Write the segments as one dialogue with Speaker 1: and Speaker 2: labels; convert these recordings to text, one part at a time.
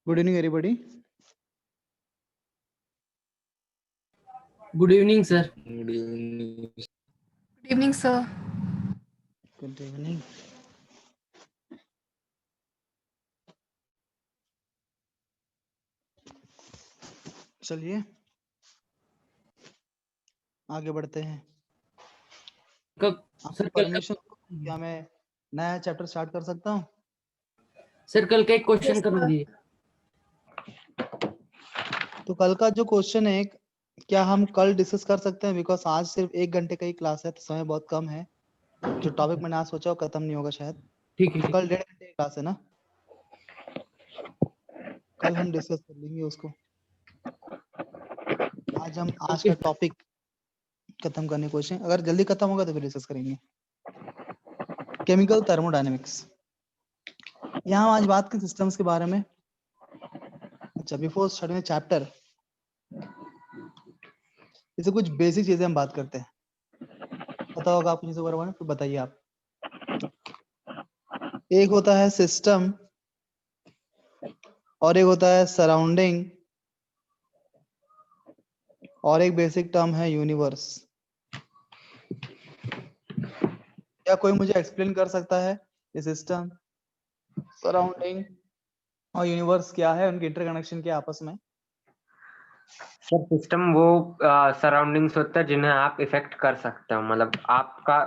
Speaker 1: Good evening, everybody.
Speaker 2: Good evening, sir.
Speaker 3: Good evening.
Speaker 4: Good evening, sir.
Speaker 1: Good evening. चलिए आगे बढ़ते हैं।
Speaker 2: कब
Speaker 1: आपकी
Speaker 2: सर कल
Speaker 1: परमिशन क्या मैं नया चैप्टर स्टार्ट कर सकता हूँ?
Speaker 2: सर कल का एक क्वेश्चन
Speaker 4: Yes,
Speaker 2: कर
Speaker 4: sir.
Speaker 2: दिए।
Speaker 1: तो कल का जो क्वेश्चन है क्या हम कल डिस्कस कर सकते हैं? बिकॉज आज सिर्फ 1 घंटे का ही क्लास है तो समय बहुत कम है। जो टॉपिक मैंने आज सोचा वो खत्म नहीं होगा शायद।
Speaker 2: ठीक है
Speaker 1: तो कल 1.5 घंटे की क्लास है ना, कल हम डिस्कस कर लेंगे उसको। आज हम आज का टॉपिक खत्म करने की कोशिश, अगर जल्दी खत्म होगा तो फिर डिस्कस करेंगे केमिकल थर्मोडायनेमिक्स। यहाँ आज बात की सिस्टम्स के बारे में। अच्छा, बिफोर स्टार्टिंग चैप्टर इसे कुछ बेसिक चीजें हम बात करते हैं। पता होगा आपको चीजों के बारे में, तो बताइए आप। एक होता है सिस्टम और एक होता है सराउंडिंग और एक बेसिक टर्म है यूनिवर्स। क्या कोई मुझे एक्सप्लेन कर सकता है ये सिस्टम, सराउंडिंग और यूनिवर्स क्या है, उनके इंटरकनेक्शन क्या आपस में?
Speaker 5: सर सिस्टम वो सराउंडिंग्स होता है जिन्हें आप इफेक्ट कर सकते हो, मतलब आपका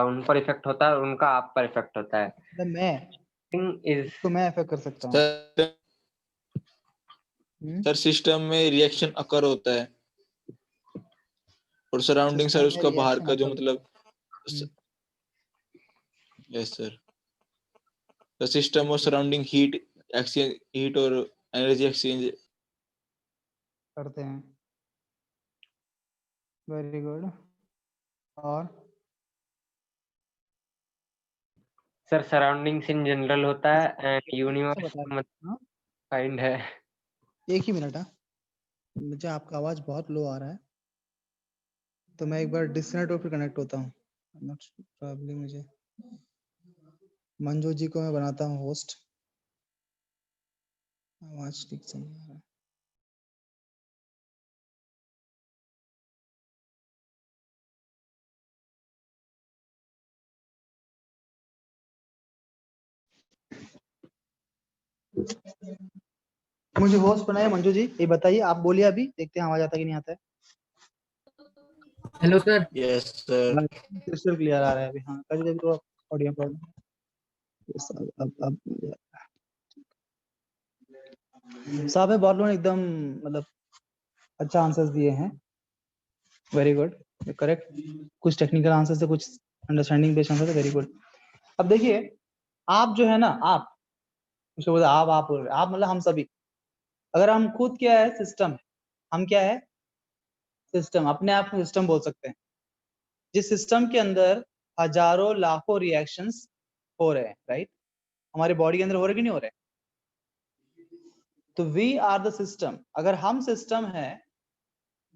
Speaker 5: उन पर इफेक्ट होता है, उनका आप पर इफेक्ट होता है।
Speaker 1: तो मैं इफेक्ट कर सकता हूँ।
Speaker 3: सर सिस्टम में रिएक्शन अकर होता है और सराउंडिंग सर उसका बाहर का जो मतलब यस सर। द सिस्टम और सराउंडिंग हीट एक्सचेंज, हीट और एनर्जी एक्सचेंज
Speaker 1: करते हैं। Very good. और
Speaker 5: सर सराउंडिंग्स इन जनरल होता है एंड यूनिवर्स
Speaker 1: बता रहे
Speaker 5: मतलब
Speaker 1: हैं।
Speaker 5: काइंड है।
Speaker 1: एक ही मिनट है, मुझे आपका आवाज बहुत लो आ रहा है तो मैं एक बार डिस्कनेक्ट होकर कनेक्ट होता हूँ। प्रॉब्लम मुझे मंजू जी को मैं बनाता हूँ होस्ट। आवाज ठीक से नहीं आ रहा। मुझे होस्ट बनाया मंजू जी, ये बताइए, आप बोलिए अभी, देखते हैं आवाज आता है कि नहीं आता है।
Speaker 2: Hello sir.
Speaker 3: Yes sir.
Speaker 1: Crystal clear आ रहा है अभी। हाँ, कभी कभी तो ऑडियो प्रॉब्लम। अब साहब है, बहुत लोगों ने एकदम मतलब अच्छा आंसर्स दिए हैं। Very good, correct. कुछ टेक्निकल आंसर से कुछ understanding based answer, very good. अब देखिए, आप जो है ना, आप मुझे बोला आप बोल रहे, आप मतलब हम सभी, अगर हम खुद क्या है सिस्टम, हम क्या है सिस्टम, अपने आप को सिस्टम बोल सकते हैं। जिस सिस्टम के अंदर हजारों लाखों रिएक्शंस हो रहे हैं, राइट? हमारे बॉडी के अंदर हो रहे कि नहीं हो रहे? तो वी आर द सिस्टम। अगर हम सिस्टम है,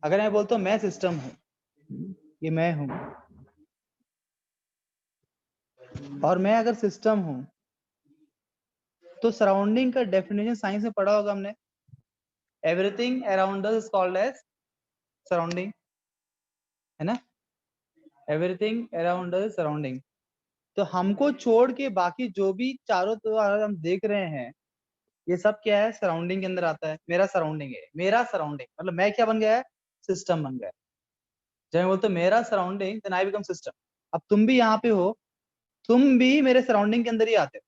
Speaker 1: अगर मैं बोलता हूँ मैं सिस्टम हूं, ये मैं हूं, और मैं अगर सिस्टम हूं तो सराउंडिंग का डेफिनेशन साइंस में पढ़ा होगा हमने। Everything around us is called as surrounding, है ना? Everything around us surrounding. तो हमको छोड़ के बाकी जो भी चारों तरफ हम देख रहे हैं, ये सब क्या है? सराउंडिंग के अंदर आता है। मेरा सराउंडिंग है, मेरा सराउंडिंग मतलब मैं क्या बन गया है? सिस्टम बन गया है। जब मैं बोलता हूं मेरा surrounding, then I become system. अब तुम भी यहाँ पे हो, तुम भी मेरे सराउंडिंग के अंदर ही आते हो।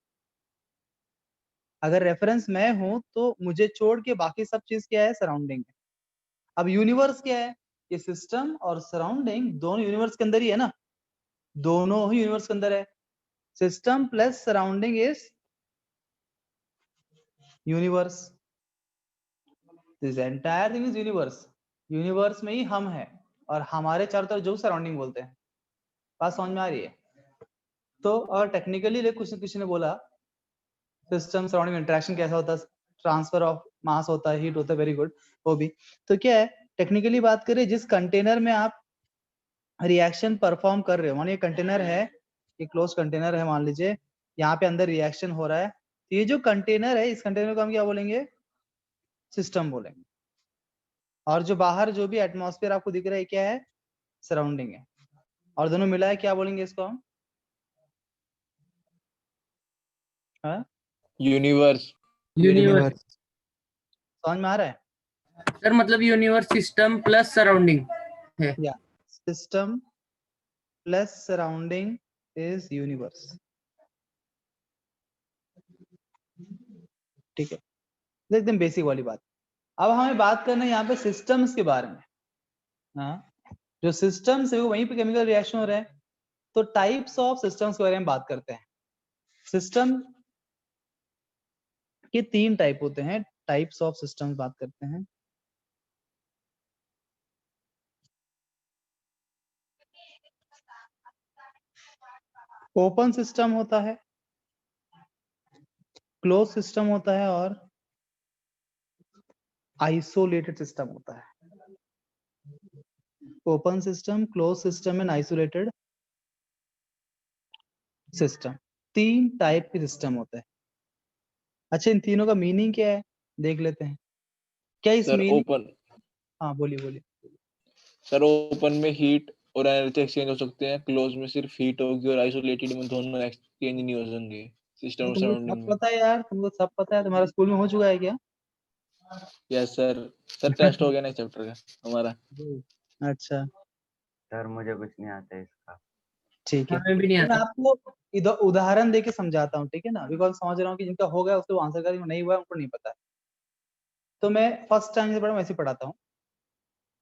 Speaker 1: अगर रेफरेंस मैं हूं तो मुझे छोड़ के बाकी सब चीज क्या है? सराउंडिंग है। अब यूनिवर्स क्या है? ये सिस्टम और सराउंडिंग दोनों यूनिवर्स के अंदर ही है ना, दोनों ही यूनिवर्स के अंदर है। System plus surrounding is universe. This entire thing is universe. Universe में ही हम हैं और हमारे चारों तरफ जो सराउंडिंग बोलते हैं। बात समझ में आ रही है? तो और टेक्निकली किसी ने बोला सिस्टम सराउंडिंग इंटरेक्शन कैसा होता है, ट्रांसफर ऑफ मास होता है, हीट होता है, वेरी गुड। वो भी तो क्या है, टेक्निकली बात करें, जिस कंटेनर में आप रिएक्शन परफॉर्म कर रहे हो, मान ये कंटेनर है, ये क्लोज कंटेनर है, मान लीजिए यहाँ पे अंदर रिएक्शन हो रहा है, तो ये जो कंटेनर है, इस कंटेनर को हम क्या बोलेंगे? सिस्टम बोलेंगे, और जो बाहर जो भी एटमॉस्फेयर आपको दिख रहा है क्या है, सराउंडिंग है, और दोनों मिला है क्या बोलेंगे इसको हम? हाँ,
Speaker 3: यूनिवर्स।
Speaker 2: यूनिवर्स।
Speaker 1: समझ में आ रहा है?
Speaker 2: सर मतलब यूनिवर्स सिस्टम प्लस सराउंडिंग है।
Speaker 1: या system plus surrounding is universe. ठीक है, तो एकदम बेसिक वाली बात। अब हमें बात करना है यहाँ पे सिस्टम्स के बारे में। हाँ, जो सिस्टम्स है वो वहीं पे केमिकल रिएक्शन हो रहा है। तो टाइप्स ऑफ सिस्टम्स के बारे में बात करते हैं। सिस्टम के 3 टाइप होते हैं, टाइप्स ऑफ सिस्टम्स बात करते हैं। ओपन सिस्टम होता है, क्लोज सिस्टम होता है, और आइसोलेटेड सिस्टम होता है। Open system, close system and isolated system, 3 type के सिस्टम होते हैं। अच्छा, इन तीनों का मीनिंग क्या है देख लेते हैं। क्या इस
Speaker 3: सर
Speaker 1: मीनिंग?
Speaker 3: ओपन
Speaker 1: हाँ बोलिए।
Speaker 3: सर ओपन में हीट और एनर्जी एक्सचेंज हो सकते हैं, क्लोज में सिर्फ हीट होगी, और आइसोलेटेड में दोनों एक्सचेंज नहीं हो सकेंगे सिस्टम और
Speaker 1: तुमको
Speaker 3: सराउंडिंग
Speaker 1: सब
Speaker 3: में।
Speaker 1: पता है यार, तुमको सब पता है, तुम्हारा स्कूल में हो चुका है क्या?
Speaker 3: Yes sir. सर टेस्ट हो गया ना चैप्टर का हमारा।
Speaker 1: अच्छा
Speaker 6: सर मुझे कुछ नहीं आता इसका।
Speaker 1: ठीक है,
Speaker 2: हमें भी नहीं
Speaker 1: तो मैं
Speaker 2: आता।
Speaker 1: आपको इधर उदाहरण देके समझाता हूँ, ठीक है ना, बिकॉज समझ रहा हूँ कि जिनका हो गया उसको आंसर करेंगे, नहीं हुआ है उनको नहीं पता है। तो मैं फर्स्ट टाइम से पढ़ा वैसे पढ़ाता हूँ।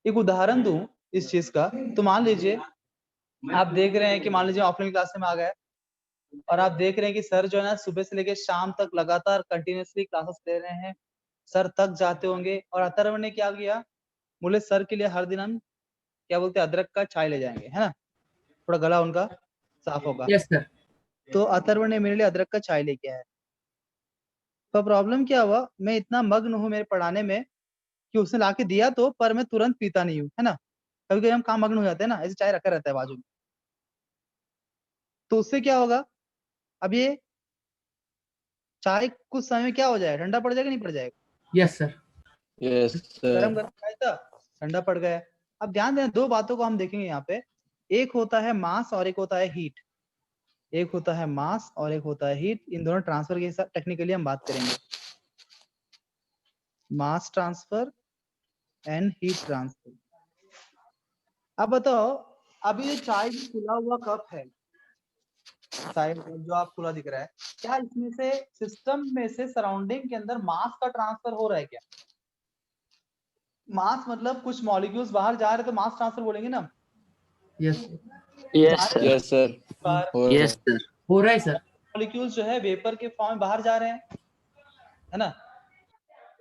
Speaker 1: एक उदाहरण दूं इस चीज का, तो मान लीजिए आप देख रहे हैं कि मान लीजिए ऑफलाइन क्लास में आ गए, और आप देख रहे हैं कि सर जो है ना सुबह से लेकर शाम तक लगातार कंटिन्यूअसली क्लासेस ले रहे हैं, सर तक जाते होंगे, और अथर्व ने क्या किया, बोले सर के लिए हर दिन हम क्या बोलते हैं, अदरक का चाय ले जाएंगे, है ना, थोड़ा गला उनका साफ होगा।
Speaker 2: Yes sir.
Speaker 1: तो अथर्व ने मेरे लिए अदरक का चाय लेके आया। तो प्रॉब्लम क्या हुआ, मैं इतना मग्न हूँ मेरे पढ़ाने में कि उसने लाके दिया तो, पर मैं तुरंत पीता नहीं हूँ, है ना, कभी कभी हम काम मग्न हो जाते हैं ना, ऐसे चाय रखा रहता है बाजू में। तो उससे क्या होगा, अब ये चाय कुछ समय में क्या हो जाएगा, ठंडा पड़ जाएगा, नहीं पड़ जाएगा?
Speaker 2: Yes sir.
Speaker 3: यस
Speaker 1: गरम
Speaker 3: सर।
Speaker 1: गरम चाय था, ठंडा पड़ गया। अब ध्यान देना, 2 बातों को हम देखेंगे यहाँ पे, एक होता है मास और एक होता है हीट। एक होता है मास और एक होता है हीट। इन दोनों ट्रांसफर के साथ टेक्निकली हम बात करेंगे, mass transfer and heat transfer. अब बताओ, अभी ये चाय जो खुला हुआ कप है, चाय जो आप खुला दिख रहा है, क्या इसमें से सिस्टम में से सराउंडिंग के अंदर मास का ट्रांसफर हो रहा है क्या? मास मतलब कुछ मॉलिक्यूल्स बाहर जा रहे हैं तो मास ट्रांसफर बोलेंगे ना।
Speaker 2: Yes
Speaker 5: yes sir.
Speaker 3: Yes sir. हो रहा
Speaker 5: यस
Speaker 3: है।
Speaker 5: सर।
Speaker 2: हो रहा है सर।
Speaker 1: मॉलिक्यूल्स जो है वेपर के फॉर्म में बाहर जा रहे हैं, है ना।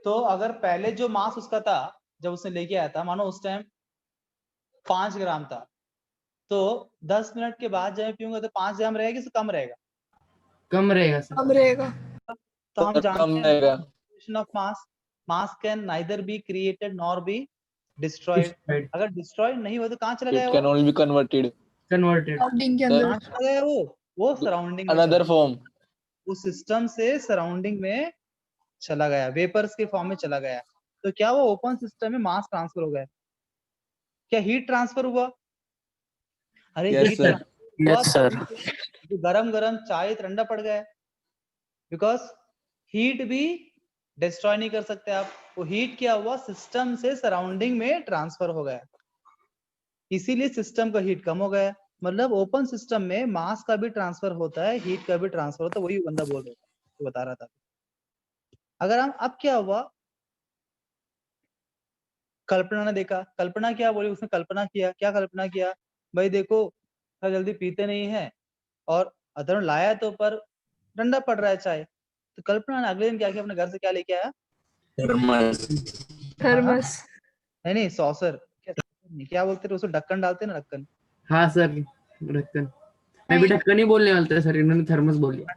Speaker 1: तो अगर पहले जो मास उसका था जब उसने लेके आया था, मानो उस टाइम 5 ग्राम था, तो 10 मिनट के बाद जब मैं पीऊंगा तो 5 ग्राम रहेगा कि कम रहेगा?
Speaker 2: कम रहेगा सर।
Speaker 4: कम रहेगा।
Speaker 1: तो हम
Speaker 3: सर
Speaker 1: जानते
Speaker 3: कम
Speaker 1: हैं
Speaker 3: रहेगा।
Speaker 1: Of mass can neither be created nor be destroyed. अगर डिस्ट्रॉयड नहीं हुआ तो कहाँ चला गया
Speaker 3: इट
Speaker 1: वो?
Speaker 3: Can only be converted.
Speaker 2: Converted.
Speaker 4: Surrounding के
Speaker 3: सर
Speaker 1: कहाँ
Speaker 4: अंदर।
Speaker 1: चला गया वो सराउंडिंग में चला
Speaker 3: अनदर
Speaker 1: गया।
Speaker 3: फॉर्म।
Speaker 1: उस सिस्टम से सराउंडिंग में चला गया, वेपर्स के फॉर्म में चला गया। तो क्या वो ओपन सिस्टम में मास ट्रांसफर हो गया? क्या हीट ट्रांसफर हुआ? अरे
Speaker 3: यस
Speaker 1: हीट
Speaker 3: सर।
Speaker 1: ट्रांसफर हुआ,
Speaker 5: यस सर।
Speaker 1: तो गरम गरम चाय ठंडा पड़ गया, बिकॉज हीट भी डिस्ट्रॉय नहीं कर सकते आप। वो हीट क्या हुआ, सिस्टम से सराउंडिंग में ट्रांसफर हो गया, इसीलिए सिस्टम का हीट कम हो गया। मतलब ओपन सिस्टम में मास का भी ट्रांसफर होता है, हीट का भी ट्रांसफर होता है, वही बंदा बोल रहा था, तो बता रहा था। अगर हम अब क्या हुआ, कल्पना ने देखा, कल्पना क्या बोली, उसने कल्पना किया, क्या कल्पना किया, भाई देखो इतना जल्दी पीते नहीं है, और अतरुण लाया तो पर ठंडा पड़ रहा है चाय। तो कल्पना ने अगले दिन क्या किया, अपने घर से क्या लेके आया?
Speaker 4: थर्मस।
Speaker 1: नहीं सॉसर, क्या बोलते थे उसको, ढक्कन डालते ना, ढक्कन।
Speaker 2: हाँ सर, ढक्कन। मैं भी ढक्कन ही बोलने वाला था सर, इन्होंने थर्मस बोल दिया।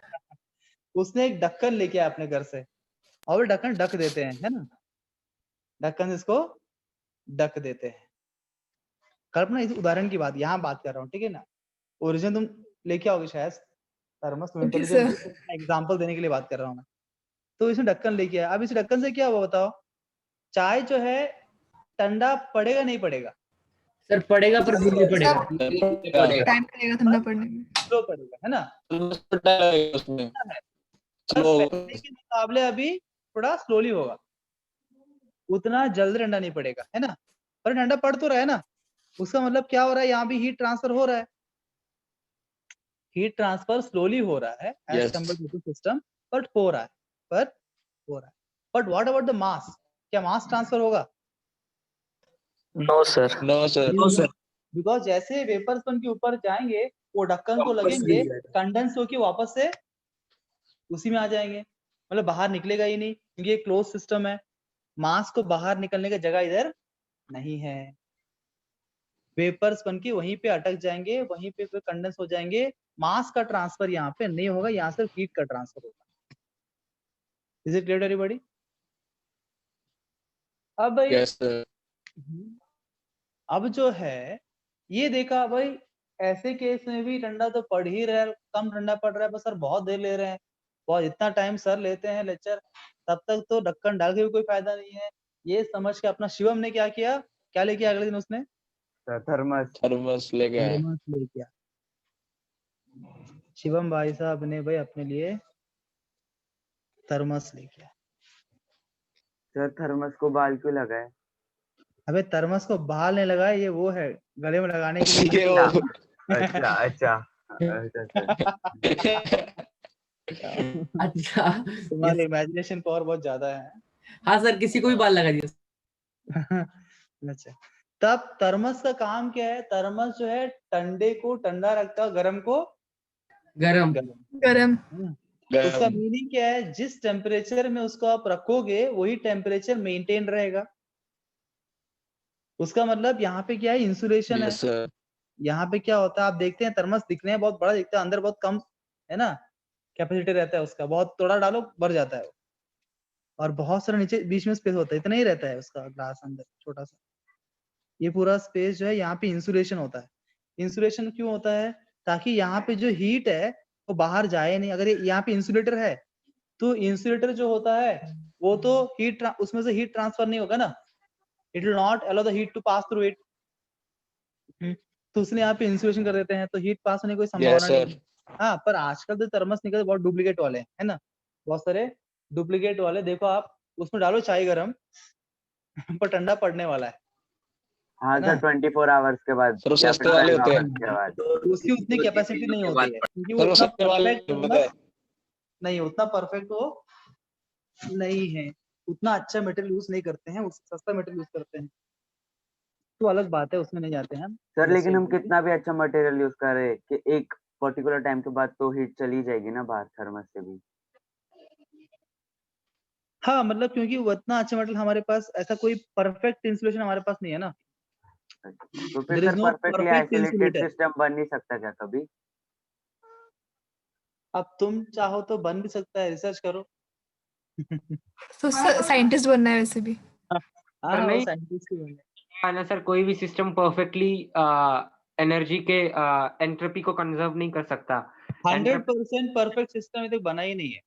Speaker 1: उसने एक ढक्कन लेके आया अपने घर से, और वो ढक्कन ढक देते हैं, है ना, ढक्कन इसको ढक देते हैं। कल्पना इस उदाहरण की बात यहाँ बात कर रहा हूँ, ठीक है ना। ओरिजिन तुम लेके आओगे शायद थर्मस, तुम
Speaker 4: ओके
Speaker 1: इंटेलिजेंट
Speaker 4: सर।
Speaker 1: एग्जांपल देने के लिए बात कर रहा हूँ मैं। तो इसने ढक्कन लेके आया, अब इस ढक्कन से क्या हुआ बताओ? चाय जो है ठंडा पड़ेगा नहीं पड़ेगा,
Speaker 2: सर पड़ेगा पर धीरे पड़ेगा।
Speaker 4: टाइम लगेगा ठंडा पड़ने में।
Speaker 1: स्लो पड़ेगा, है ना।
Speaker 3: उसमें
Speaker 1: पर
Speaker 3: स्लो
Speaker 1: पहले के मुकाबले अभी थोड़ा स्लोली होगा, उतना जल्द ठंडा नहीं पड़ेगा, है ना। पर ठंडा पड़ तो रहा है ना, उसका मतलब क्या हो रहा है, यहाँ भी हीट ट्रांसफर हो रहा है, हीट ट्रांसफर स्लोली हो रहा है as
Speaker 3: Yes.
Speaker 1: Compare to system, but हो रहा है, but what about the mass, क्या मास ट्रांसफर होगा?
Speaker 6: No sir.
Speaker 3: No sir
Speaker 1: because जैसे वेपर्स बन के ऊपर जाएंगे वो ढक्कन को लगेंगे, कंडेंस होके वापस से उसी में आ जाएंगे, मतलब बाहर निकलेगा ही नहीं, क्योंकि ये क्लोज सिस्टम है, मास को बाहर निकलने की जगह इधर नहीं है, वेपर्स बन के वहीं पे अटक जाएंगे, वहीं पे कंडेंस हो जाएंगे, मास का ट्रांसफर यहाँ पे नहीं होगा, यहाँ सिर्फ हीट का ट्रांसफर होगा। Is it clear everybody? अब भाई
Speaker 3: यस सर
Speaker 1: अब जो है ये देखा भाई, ऐसे केस में भी ठंडा तो पड़ ही रहा है, कम ठंडा पड़ रहा है, बस सर बहुत देर ले रहे हैं, बहुत इतना टाइम सर लेते हैं लेक्चर, तब तक तो ढक्कन डाल के भी कोई फायदा नहीं है। ये समझ के अपना शिवम ने क्या किया, क्या लेके अगले दिन उसने
Speaker 6: थर्मस।
Speaker 3: थर्मस लेके आए।
Speaker 1: थर्मस लेके आया। शिवम भाई साहब ने भाई अपने लिए थर्मस लेके आया।
Speaker 6: सर थर्मस को बाल क्यों लगाए?
Speaker 1: अबे थर्मस को बाल नहीं लगाया, ये वो है गले में लगाने के लिए।
Speaker 3: ये वो
Speaker 6: अच्छा अच्छा अच्छा सर।
Speaker 2: अच्छा
Speaker 1: तुम्हारे इमेजिनेशन पावर बहुत ज्यादा है।
Speaker 2: हाँ सर, किसी को भी बाल लगा दिया।
Speaker 1: अच्छा, तब थर्मस का काम क्या है, थर्मस जो है ठंडे को ठंडा रखता है, गर्म को
Speaker 2: गरम।
Speaker 4: गरम।
Speaker 1: उसका मीनिंग क्या है, जिस टेम्परेचर में उसको आप रखोगे वही टेम्परेचर मेंटेन रहेगा। उसका मतलब यहाँ पे क्या है, इंसुलेशन है।
Speaker 3: यस सर
Speaker 1: यहाँ पे क्या होता है, आप देखते हैं थर्मस दिखने में बहुत बड़ा दिखता है, अंदर बहुत कम है ना कैपेसिटी रहता है उसका, बहुत थोड़ा डालो भर जाता है, और बहुत सारा नीचे बीच में स्पेस होता है, इतना ही रहता है उसका ग्लास अंदर छोटा सा। ये पूरा स्पेस जो है यहाँ पे इंसुलेशन होता है। इंसुलेशन क्यों होता है, ताकि यहाँ पे जो हीट है वो बाहर जाए नहीं। अगर यहाँ पे इंसुलेटर है तो इंसुलेटर जो होता है वो तो हीट उसमें से हीट ट्रांसफर नहीं होगा ना, it will not allow the heat to pass through it. तो उसने यहाँ पे इंसुलेशन कर देते हैं, तो हीट पास होने की कोई
Speaker 3: यस
Speaker 1: संभावना नहीं
Speaker 3: सर
Speaker 1: है। हाँ, पर आजकल तो थर्मस निकले बहुत डुप्लीकेट वाले हैं, है ना, बहुत सारे डुप्लीकेट वाले। देखो आप उसमें डालो चाय गरम पर ठंडा पड़ने वाला है
Speaker 6: हाँ
Speaker 1: ना?
Speaker 6: सर 24 आवर्स के बाद
Speaker 3: सर वो
Speaker 6: या
Speaker 3: सस्ते
Speaker 6: फिर
Speaker 3: वाले
Speaker 6: 12
Speaker 3: होते हैं।
Speaker 6: hours के बाद।
Speaker 1: तो उसकी उतनी कैपेसिटी नहीं होती है, क्योंकि वो
Speaker 3: सर वो
Speaker 1: उतना
Speaker 3: सस्ते वाले
Speaker 1: परफेक्ट
Speaker 3: पता है
Speaker 1: नहीं, उतना परफेक्ट वो नहीं है, उतना अच्छा मटेरियल यूज नहीं करते हैं, सस्ता मटेरियल यूज करते हैं, तो अलग बात है, उसमें नहीं जाते हैं हम।
Speaker 6: सर लेकिन हम कितना भी अच्छा मटेरियल यूज कर रहे हैं कि एक पर्टिकुलर टाइम के बाद तो हीट चली जाएगी ना बाहर थर्मस से भी।
Speaker 1: हाँ, मतलब क्योंकि वो इतना अच्छा मटेरियल हमारे पास, ऐसा कोई परफेक्ट इंसुलेशन हमारे पास नहीं है ना।
Speaker 6: तो फिर
Speaker 1: There is
Speaker 6: sir
Speaker 1: no
Speaker 6: perfectly
Speaker 1: perfect
Speaker 6: isolated
Speaker 1: insulator।
Speaker 6: System बन नहीं सकता क्या कभी?
Speaker 1: अब तुम चाहो तो बन भी सकता है, रिसर्च करो।
Speaker 4: तो साइंटिस्ट बनना है वैसे भी।
Speaker 1: हाँ, वो
Speaker 5: नहीं।
Speaker 1: साइंटिस्ट ही बनना
Speaker 5: है ना सर, कोई भी सिस्टम परफेक्टली एनर्जी के एंट्रोपी को कंजर्व नहीं कर सकता।
Speaker 1: 100% परफेक्ट सिस्टम अभी तक बना ही नहीं है।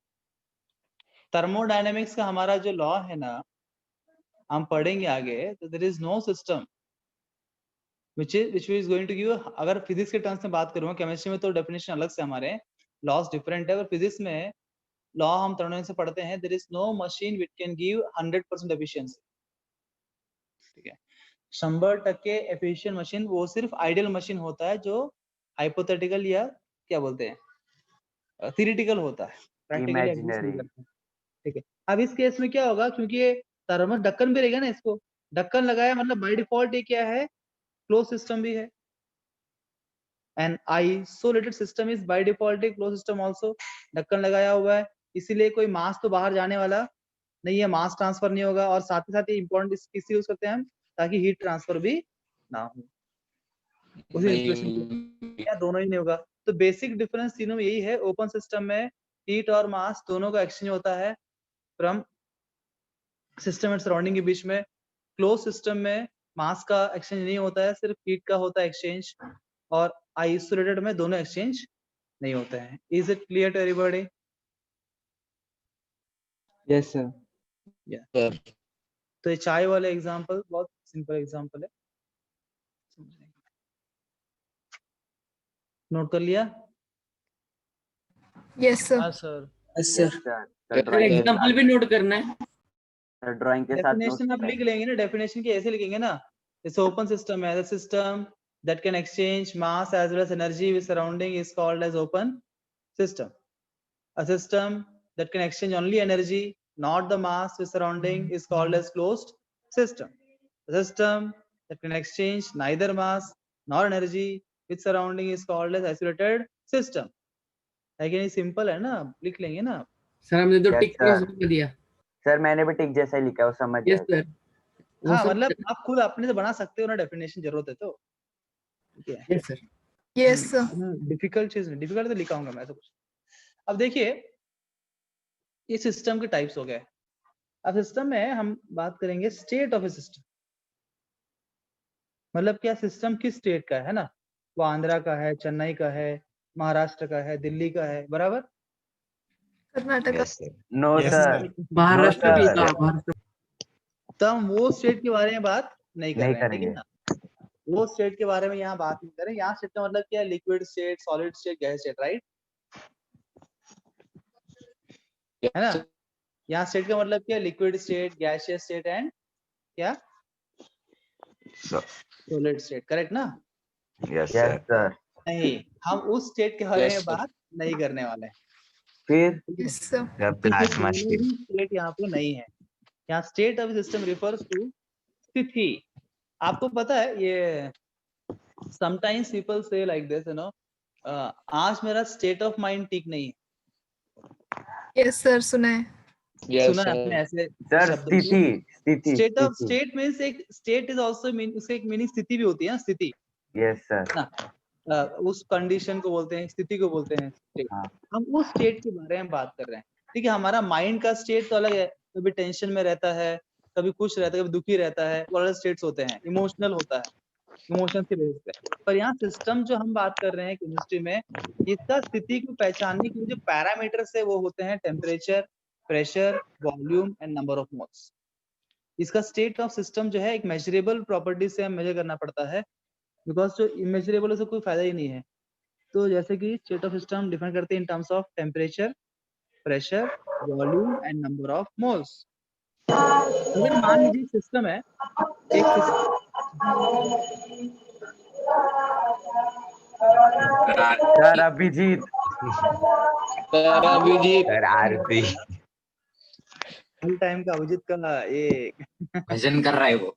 Speaker 1: थर्मोडायनेमिक्स का हमारा जो लॉ है ना, हम पढ़ेंगे आगे, तो there is no system which is going to give, अगर फिजिक्स के टर्म्स में बात करूंगा, केमिस्ट्री में तो डेफिनेशन अलग से हमारे लॉस डिफरेंट है, और फिजिक्स में लॉ हम थर्मोडायनेमिक्स से पढ़ते हैं, there is no machine which can give 100% efficiency. ठीक है, 100% एफिशिएंट मशीन वो सिर्फ आइडियल मशीन होता है, जो हाइपोथेटिकल या क्या बोलते हैं थियरिटिकल होता है, प्रैक्टिकली एग्जिस्ट नहीं
Speaker 6: इमेजिनरी।
Speaker 1: करता। ठीक है, अब इस केस में क्या होगा, क्योंकि ये थर्मल ढक्कन भी रहेगा ना, इसको ढक्कन लगाया मतलब बाय डिफॉल्ट ये क्या है, क्लोज सिस्टम भी है, and isolated system is by default A close system also. ढक्कन लगाया हुआ है, इसीलिए कोई मास तो बाहर जाने वाला नहीं है, मास ट्रांसफर नहीं होगा, और साथ ही साथ ये इंपॉर्टेंट किस यूज करते हैं हम, ताकि हीट ट्रांसफर भी ना हो, उसी इंसुलेशन के या दोनों ही नहीं होगा। तो बेसिक डिफरेंस तीनों में यही है, ओपन सिस्टम में हीट और मास दोनों का एक्सचेंज होता है फ्रॉम सिस्टम एंड सराउंडिंग के बीच में। क्लोज सिस्टम में मास का एक्सचेंज नहीं होता है, सिर्फ हीट का होता है एक्सचेंज, और आइसोलेटेड में दोनों एक्सचेंज नहीं होते हैं। Is it clear to everybody?
Speaker 7: Yes sir.
Speaker 3: Sir
Speaker 1: तो ये चाय वाले एग्जांपल बहुत सिंपल एग्जांपल है, नोट कर लिया?
Speaker 4: Yes, sir.
Speaker 1: हाँ sir.
Speaker 6: Yes sir
Speaker 2: sir
Speaker 6: drawing
Speaker 2: example भी नोट करना है।
Speaker 6: ड्राइंग के साथ
Speaker 1: डेफिनेशन आप लिख लेंगे ना, डेफिनेशन की ऐसे लिखेंगे ना, जैसे ओपन सिस्टम है, the system that can exchange mass as well as energy with surrounding is called as open system. A system that can exchange only energy, not the mass with surrounding, is called as closed system. A system that can exchange neither mass nor energy with surrounding is called as isolated system. लेकिन ये simple है ना, लिख लेंगे ना।
Speaker 2: Sir हमने तो
Speaker 6: Yes,
Speaker 2: टिक
Speaker 6: sir.
Speaker 2: समझ दिया।
Speaker 6: सर मैंने भी टिक जैसा ही लिखा है, वो समझ
Speaker 2: यस
Speaker 6: जाएगा।
Speaker 2: सर, वो
Speaker 1: हाँ
Speaker 2: सब
Speaker 1: मतलब आप खुद अपने से बना सकते हो ना, डेफिनेशन जरूरत है तो। ठीक है,
Speaker 2: yes sir.
Speaker 4: Yes, sir.
Speaker 1: Difficult चीज नहीं, डिफिकल्ट तो लिखा हूंगा मैं ऐसा कुछ। अब देखिए ये सिस्टम के टाइप्स हो गए। अब सिस्टम में हम बात करेंगे स्टेट ऑफ ए सिस्टम, मतलब क्या सिस्टम किस स्टेट का है ना, वो आंध्रा का है, चेन्नई का है, महाराष्ट्र का है, दिल्ली का है, बराबर?
Speaker 4: Karnataka.
Speaker 6: नो
Speaker 1: Yes,
Speaker 6: सर,
Speaker 1: sir.
Speaker 2: महाराष्ट्र भी
Speaker 6: sir.
Speaker 2: था, महाराष्ट्र।
Speaker 1: तो हम वो स्टेट के बारे में बात नहीं कर
Speaker 6: नहीं
Speaker 1: रहे हैं, ठीक है
Speaker 6: करेंगे।
Speaker 1: ना? वो स्टेट के बारे में यहाँ बात नहीं करें। यहाँ स्टेट का मतलब क्या है? Liquid state, solid state, gas state, right? है ना? यहाँ स्टेट का मतलब क्या है? Liquid state, gaseous state and क्या? सॉलिड स्टेट, करेक्ट ना?
Speaker 6: Yes sir.
Speaker 1: नहीं, हम उस स्टेट के बारे में
Speaker 3: Yes, sir.
Speaker 1: बात नहीं करने वाले हैं।
Speaker 6: फिर
Speaker 4: Yes, sir.
Speaker 1: प्लाज्मा स्टेट यहाँ पे नहीं है। यहाँ state of system refers to स्थिति। आपको पता है ये sometimes people say like this, you know, आज मेरा स्टेट ऑफ माइंड ठीक नहीं है।
Speaker 4: Yes, sir. सुना है।
Speaker 3: Yes,
Speaker 1: सुना है
Speaker 3: sir.
Speaker 1: आपने ऐसे
Speaker 6: सर
Speaker 1: शब्द को?
Speaker 6: स्थिति
Speaker 1: स्टेट ऑफ स्टेट मींस एक स्टेट इज आल्सो मीन, उसका एक मीनिंग स्थिति भी होती है ना, स्थिति
Speaker 6: यस सर।
Speaker 1: ना, उस कंडीशन को बोलते हैं, स्थिति को बोलते हैं स्टेट।
Speaker 6: हाँ।
Speaker 1: हम उस स्टेट के बारे में बात कर रहे हैं, ठीक है? हमारा माइंड का स्टेट तो अलग है, कभी टेंशन में रहता है, कभी खुश रहता है, कभी दुखी रहता है, वो अलग स्टेट्स होते हैं, इमोशनल होता है, इमोशन के बेस पे। पर यहाँ सिस्टम जो हम बात कर रहे हैं केमिस्ट्री में, इसका स्थिति को पहचानने के लिए जो पैरामीटर्स है वो होते हैं temperature, pressure, volume and number of moles. इसका स्टेट ऑफ सिस्टम जो है एक मेजरेबल प्रॉपर्टी से हम मेजर करना पड़ता है, बिकॉज जो इमेजरेबल है उसका कोई फायदा ही नहीं है। तो जैसे कि स्टेट ऑफ सिस्टम डिफाइन करते हैं in terms of temperature, pressure, volume and number of moles. अगर मान लीजिए सिस्टम है, एक
Speaker 6: sir Abhijit.
Speaker 3: Sir, Abhijit.
Speaker 7: Sir Aarti
Speaker 1: full time का अभिजीत का ये
Speaker 7: भजन कर रहा है वो।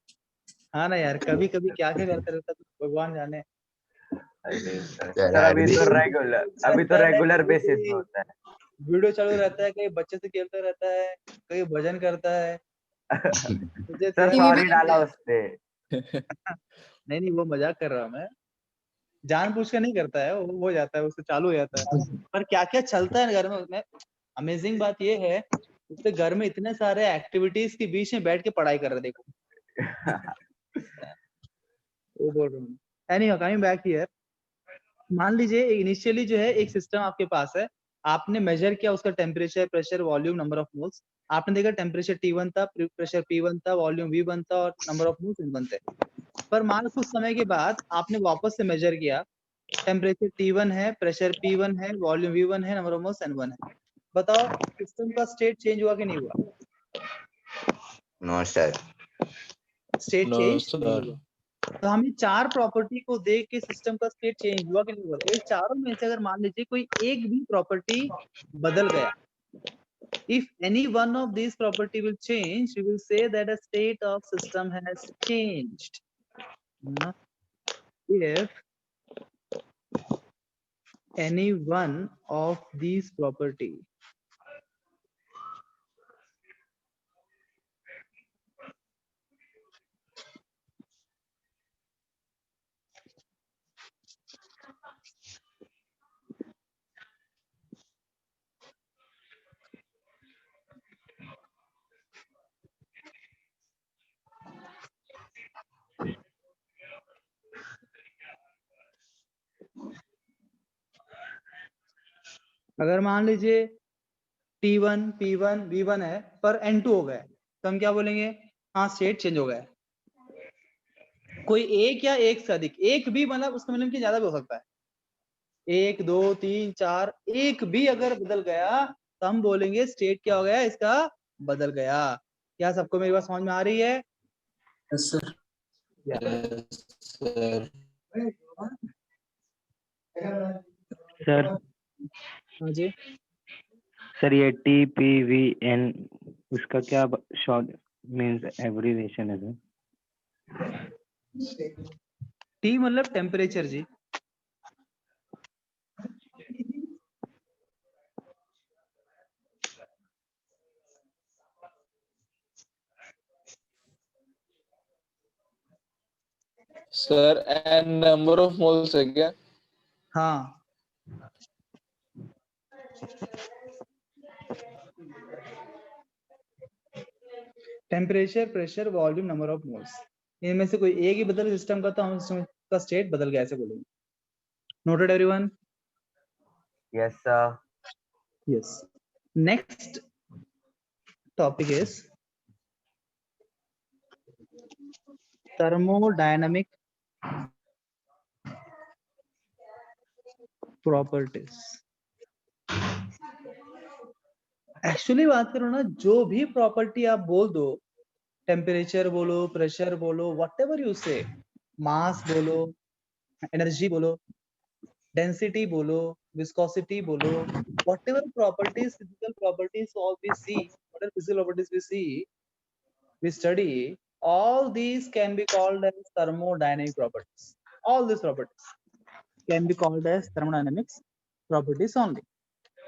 Speaker 1: हाँ ना यार, कभी कभी क्या क्या करता रहता है तो भगवान जाने।
Speaker 6: सर अभी तो रेगुलर बेसिस में होता है।
Speaker 1: वीडियो चालू रहता है, कहीं बच्चे से खेलता रहता है, कहीं भजन करता है। मुझे
Speaker 6: सर
Speaker 1: तो
Speaker 6: सॉरी डाला उससे।
Speaker 1: नहीं नहीं, वो मजाक कर रहा हूँ मैं, जानबूझ के नहीं करता है, वो हो जाता है, उससे चालू हो जाता है। पर क्या क्या चलता है घर में उसमें, अमेजिंग बात ये है, उसके घर में इतने सारे एक्टिविटीज के बीच में बैठ के पढ़ाई कर रहे, देखो। वो बोल रहा हूँ। एनीवे, कमिंग बैक हियर, मान लीजिए इनिशियली जो है एक सिस्टम आपके पास है, आपने मेजर किया उसका temperature, pressure, volume, number of moles. आपने देखा टेम्परेचर T1 था, प्रेशर P1 था, वॉल्यूम V1 था और नंबर ऑफ मोल्स N1 थे। पर मान लो कुछ समय के बाद आपने वापस से मेजर किया, टेम्परेचर T1 है, प्रेशर P1 है, वॉल्यूम V1 है, नंबर ऑफ मोल्स N1 है। बताओ सिस्टम का स्टेट चेंज हुआ कि नहीं हुआ?
Speaker 7: No sir.
Speaker 1: State
Speaker 3: No,
Speaker 1: change
Speaker 3: sir.
Speaker 1: नहीं हुआ। तो हमें चार प्रॉपर्टी को देख के सिस्टम का स्टेट चेंज हुआ कि नहीं हुआ? तो ये चारों में से अगर मान लीजिए कोई एक भी प्रॉपर्टी बदल गया, if any one of these property will change, we will say that a state of system has changed. If any one of these property अगर मान लीजिए T1, P1, V1 है पर N2 हो गए, तो हम क्या बोलेंगे? हाँ स्टेट चेंज हो गया है। कोई एक या एक से अधिक, एक भी मतलब उसका मतलब कि ज्यादा भी हो सकता है, 1 2 3 4, एक भी अगर बदल गया तो हम बोलेंगे स्टेट क्या हो गया, इसका बदल गया। क्या सबको मेरी बात समझ में आ रही है?
Speaker 2: Yes sir.
Speaker 3: Yes, sir.
Speaker 8: Sir
Speaker 1: हाँ जी,
Speaker 8: सर ये TPVN उसका क्या शॉर्ट मींस एब्रिविएशन है सर?
Speaker 1: टी मतलब टेम्परेचर जी।
Speaker 3: Sir, and number of moles है क्या?
Speaker 1: हाँ temperature, pressure, volume, number of moles, इनमें से कोई एक ही बदल सिस्टम का तो हम सिस्टम का स्टेट बदल गया ऐसे बोलेंगे। Noted everyone?
Speaker 6: Yes sir.
Speaker 1: Yes. Next topic is thermodynamic properties। Actually बात करो ना, जो भी प्रॉपर्टी आप बोल दो, टेम्परेचर बोलो, प्रेशर बोलो, व्हाटएवर यू से, मास बोलो, एनर्जी बोलो, डेंसिटी बोलो, विस्कोसिटी बोलो, whatever properties, physical properties all we see, whatever physical properties we see, we study, all these can be called as thermodynamic properties. All these properties can be called as thermodynamics properties only.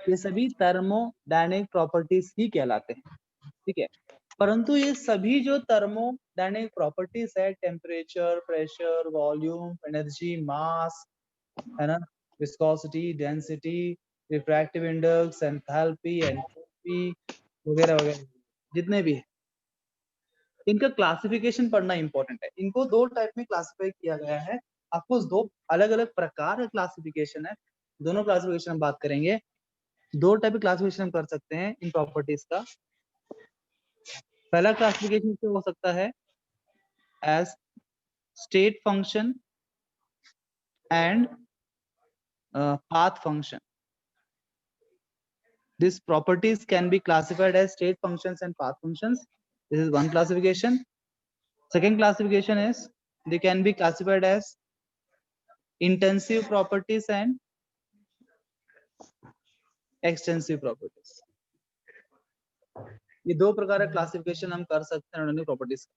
Speaker 1: ये सभी thermodynamic properties ही कहलाते हैं, ठीक है। परंतु ये सभी जो thermodynamic properties है, टेम्परेचर, प्रेशर, वॉल्यूम, एनर्जी, मास, है ना, viscosity, density, refractive index, enthalpy, entropy वगैरह वगैरह, जितने भी है, इनका क्लासिफिकेशन पढ़ना इंपॉर्टेंट है। इनको दो टाइप में क्लासिफाई किया गया है। आपको दो अलग अलग प्रकार का क्लासिफिकेशन है, दोनों क्लासिफिकेशन हम बात करेंगे। दो टाइप of क्लासिफिकेशन हम कर सकते हैं इन प्रॉपर्टीज का। पहला क्लासिफिकेशन क्या हो सकता है, as state function and path function. These properties can be classified as state functions and path functions. This is one classification. Second classification is they can be classified as intensive properties and extensive properties. ये दो प्रकार का classification हम कर सकते हैं इन्होंने properties का।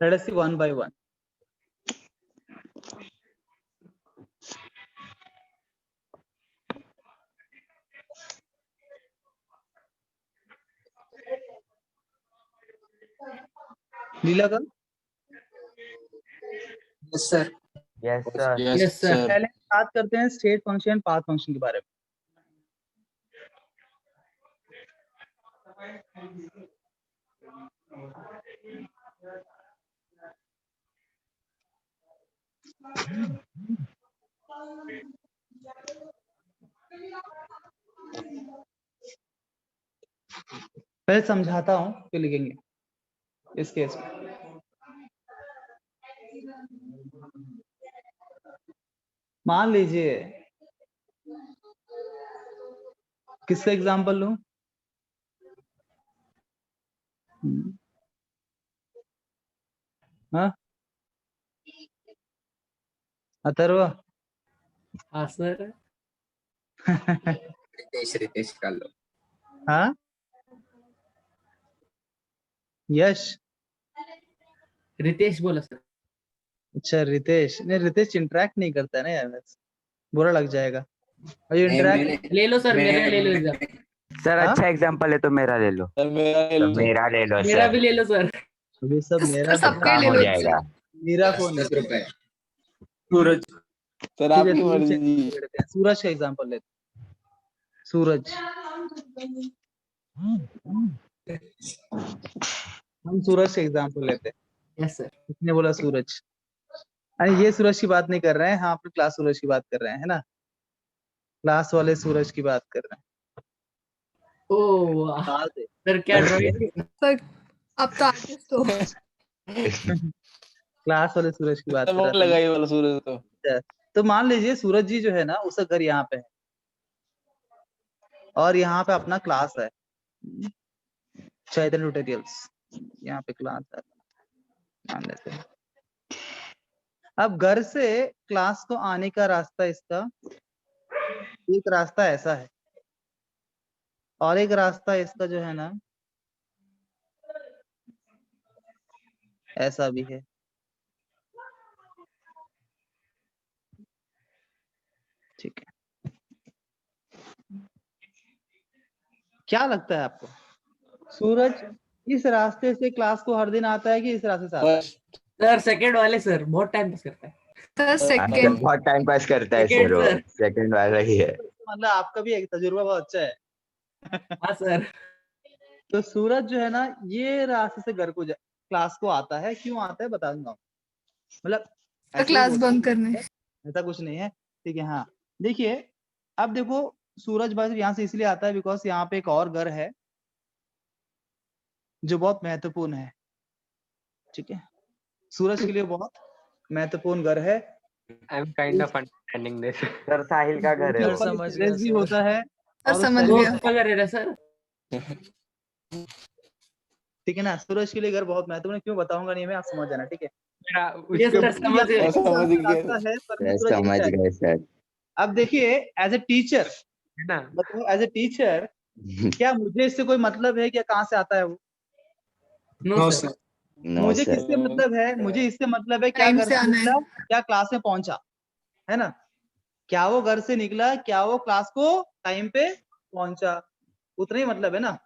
Speaker 1: Let us see one by one. लीला का
Speaker 2: yes sir.
Speaker 6: Yes sir.
Speaker 3: Yes,
Speaker 2: Yes, sir.
Speaker 3: sir.
Speaker 1: पहले बात करते हैं स्टेट फंक्शन पाथ फंक्शन के बारे में। पहले समझाता हूं फिर लिखेंगे इस केस में। मान लीजिए किसका एग्जांपल लूं? हाँ अथर्व।
Speaker 2: हाँ सर।
Speaker 7: रितेश कर लो।
Speaker 1: हाँ यश।
Speaker 2: रितेश बोला सर।
Speaker 1: अच्छा रितेश, नहीं रितेश इंटरेक्ट नहीं करता है ना यार, बुरा लग जाएगा। और ये
Speaker 7: नहीं,
Speaker 1: इंटरेक्ट
Speaker 2: ले लो सर, मेरा ले लो एग्जाम।
Speaker 6: सर
Speaker 1: हाँ?
Speaker 6: अच्छा एग्जांपल है तो मेरा ले लो।
Speaker 3: Sir, मेरा ले लो।
Speaker 6: मेरा ले लो
Speaker 2: मेरा
Speaker 6: सर।
Speaker 2: भी ले लो सर।
Speaker 1: अभी सब मेरा
Speaker 4: सबका
Speaker 6: काम
Speaker 4: ले
Speaker 6: हो
Speaker 4: लो
Speaker 6: जाएगा।
Speaker 1: मेरा कौन है?
Speaker 7: 10 रुपए।
Speaker 2: सूरज।
Speaker 3: Sir,
Speaker 1: ठीक है,
Speaker 3: आपकी
Speaker 1: सूरज से
Speaker 3: मर्जी।
Speaker 1: लेते हैं। सूरज का एग्जांपल लेते हैं। सूरज, हम सूरज का एग्जांपल लेते हैं।
Speaker 2: Yes sir.
Speaker 1: किसने बोला सूरज? अरे ये सूरज की बात नहीं कर रहे हैं, हाँ अपने क्लास सूरज की बात कर रहे हैं, है ना, क्लास वाले सूरज की बात कर रहे हैं।
Speaker 2: ओ वाह
Speaker 1: साल से
Speaker 2: सर, क्या ड्राइंग।
Speaker 4: सर अब तो आर्टिस्ट हो।
Speaker 1: क्लास वाले सूरज की बात कर रहा था मैं।
Speaker 3: लगाई वाला सूरज तो
Speaker 1: तो मान लीजिए सूरज जी जो है ना उसका घर यहाँ पे है और यहाँ पे अपना क्लास है चैतन्य ट्यूटोरियल्स, यहाँ पे क्लास है मान लेते हैं। अब घर से क्लास को आने का रास्ता इसका एक रास्ता ऐसा है और एक रास्ता इसका जो है ना ऐसा भी है। ठीक है, क्या लगता है आपको सूरज इस रास्ते से क्लास को हर दिन आता है कि इस रास्ते से आता है?
Speaker 2: सर सेकंड वाले सर बहुत टाइम पास करता है।
Speaker 4: सर
Speaker 7: हाँ, सर
Speaker 4: सेकंड।
Speaker 7: बहुत टाइम पास करता है
Speaker 2: Second,
Speaker 7: सर, वो
Speaker 2: sir.
Speaker 7: सेकंड वाला ही है।
Speaker 1: मतलब आपका भी एक तजुर्बा बहुत अच्छा है।
Speaker 2: हाँ सर।
Speaker 1: तो सूरज जो है ना ये रास्ते से घर को क्लास को आता है, क्यों आता है बता दूंगा। मतलब ऐसे ही
Speaker 4: क्लास
Speaker 1: बोलते
Speaker 4: बंक करने।
Speaker 1: हैं, ऐसा कुछ नहीं है। ठीक है, हाँ देखिए अब देखो सूरज बस यहाँ से इसलिए आता है बिकॉज यहाँ पे एक और घर है जो बहुत महत्वपूर्ण है। ठीक है, सूरज के लिए बहुत महत्वपूर्ण घर है।
Speaker 5: I am kind of understanding this.
Speaker 6: Sir Sahil का घर है
Speaker 1: उसके
Speaker 6: वो।
Speaker 1: ऊपर एक टेरेस भी होता है
Speaker 4: सर
Speaker 1: और उस
Speaker 4: समझ
Speaker 1: टेरेस
Speaker 4: गया।
Speaker 2: दोस्त का घर है ना सर।
Speaker 1: ठीक है ना, सूरज के लिए घर बहुत महत्वपूर्ण है, क्यों बताऊंगा नहीं मैं, आप समझ जाना। ठीक है,
Speaker 5: मेरा
Speaker 2: यस
Speaker 5: उसके
Speaker 2: सर समझ गए।
Speaker 3: समझ गए।
Speaker 1: रास्ता है पर
Speaker 7: सर
Speaker 1: सूरज
Speaker 7: समझ
Speaker 1: एक है।
Speaker 7: गए सर।
Speaker 1: अब देखिए एज ए टीचर
Speaker 5: है ना,
Speaker 1: बताओ, एज ए टीचर क्या मुझे इससे कोई मतलब है क्या कहाँ से आता है वो?
Speaker 2: No sir.
Speaker 7: नो
Speaker 1: मुझे
Speaker 7: सर।
Speaker 1: किससे मतलब है? मुझे इससे मतलब है क्या
Speaker 4: टाइम
Speaker 1: घर
Speaker 4: से
Speaker 1: से
Speaker 4: आना है।
Speaker 1: निकला, क्या क्लास में पहुंचा, है ना? क्या वो घर से निकला, क्या वो क्लास को टाइम पे पहुंचा, उतना ही मतलब है ना।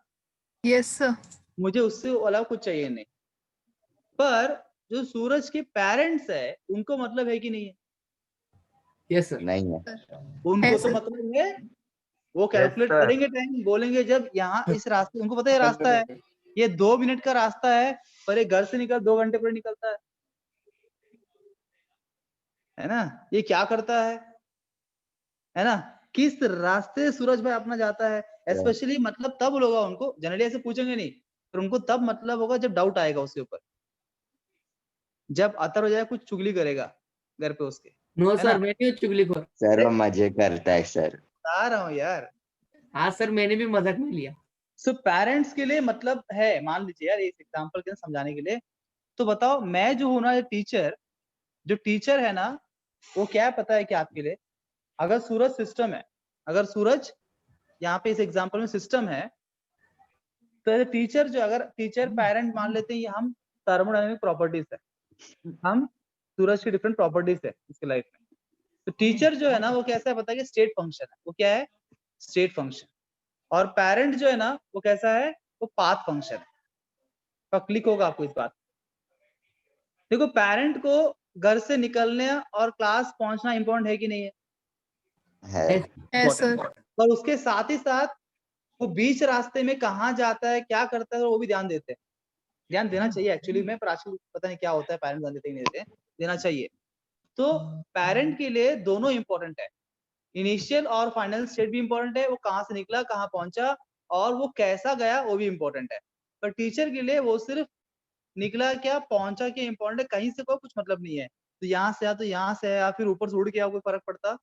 Speaker 4: Yes sir.
Speaker 1: मुझे उससे अलावा कुछ चाहिए नहीं। पर जो सूरज के पेरेंट्स है उनको मतलब है कि नहीं है?
Speaker 2: Yes sir.
Speaker 7: नहीं है।
Speaker 1: उनको
Speaker 4: है
Speaker 1: तो
Speaker 4: सर।
Speaker 1: मतलब है, वो कैलकुलेट
Speaker 5: sir.
Speaker 1: करेंगे टाइम, बोलेंगे जब यहाँ इस रास्ते, उनको पता है रास्ता है ये 2 मिनट का रास्ता है पर ये घर से निकल 2 घंटे पर निकलता है ना। ये क्या करता है ना, किस रास्ते सूरज भाई अपना जाता है। स्पेशली मतलब तब होगा उनको, जनरली ऐसे पूछेंगे नहीं, पर उनको तब मतलब होगा जब डाउट आएगा उसके ऊपर, जब अतर हो जाए कुछ चुगली करेगा घर पे उसके,
Speaker 2: नो
Speaker 1: है
Speaker 2: सर
Speaker 1: ना।
Speaker 2: मैं नहीं हूँ चुगलीखोर।
Speaker 7: सर वो मजे करता है सर।
Speaker 1: बता रहा हूँ यार।
Speaker 2: हाँ सर मैंने भी मजाक में लिया।
Speaker 1: सो पेरेंट्स के लिए मतलब है, मान लीजिए यार एक एग्जांपल के समझाने के लिए, तो बताओ मैं जो हूं ना टीचर, जो टीचर है ना वो क्या पता है कि आपके लिए, अगर सूरज सिस्टम है, अगर सूरज यहाँ पे इस एग्जांपल में सिस्टम है, तो टीचर जो, अगर टीचर पेरेंट मान लेते हैं ये हम थर्मोडायनेमिक प्रॉपर्टीज है, हम सूरज की डिफरेंट प्रॉपर्टीज है इसके लाइफ में। तो टीचर जो है ना वो कैसा है पता है कि स्टेट फंक्शन है, वो क्या है स्टेट फंक्शन। और पेरेंट जो है ना वो कैसा है, वो पाथ फंक्शन है। तो क्लिक होगा आपको इस बात। देखो पेरेंट को घर से निकलने और क्लास पहुंचना इंपॉर्टेंट है कि नहीं है?
Speaker 7: है।
Speaker 4: है सर।
Speaker 1: पर उसके साथ ही साथ वो बीच रास्ते में कहाँ जाता है क्या करता है वो भी ध्यान देते हैं। ध्यान देना चाहिए एक्चुअली में, पर आजकल पता नहीं क्या होता है, पेरेंट्स ध्यान देते ही नहीं देते, देना चाहिए। तो पेरेंट के लिए दोनों इंपॉर्टेंट है, इनिशियल और फाइनल स्टेट भी इंपॉर्टेंट है, वो कहाँ से निकला कहाँ पहुंचा और वो कैसा गया वो भी इंपॉर्टेंट है। पर टीचर के लिए वो सिर्फ निकला क्या पहुंचा क्या इंपॉर्टेंट है, कहीं से कोई कुछ मतलब नहीं है। तो यहाँ से या तो यहाँ से है या फिर ऊपर से उड़ के कोई फर्क पड़ता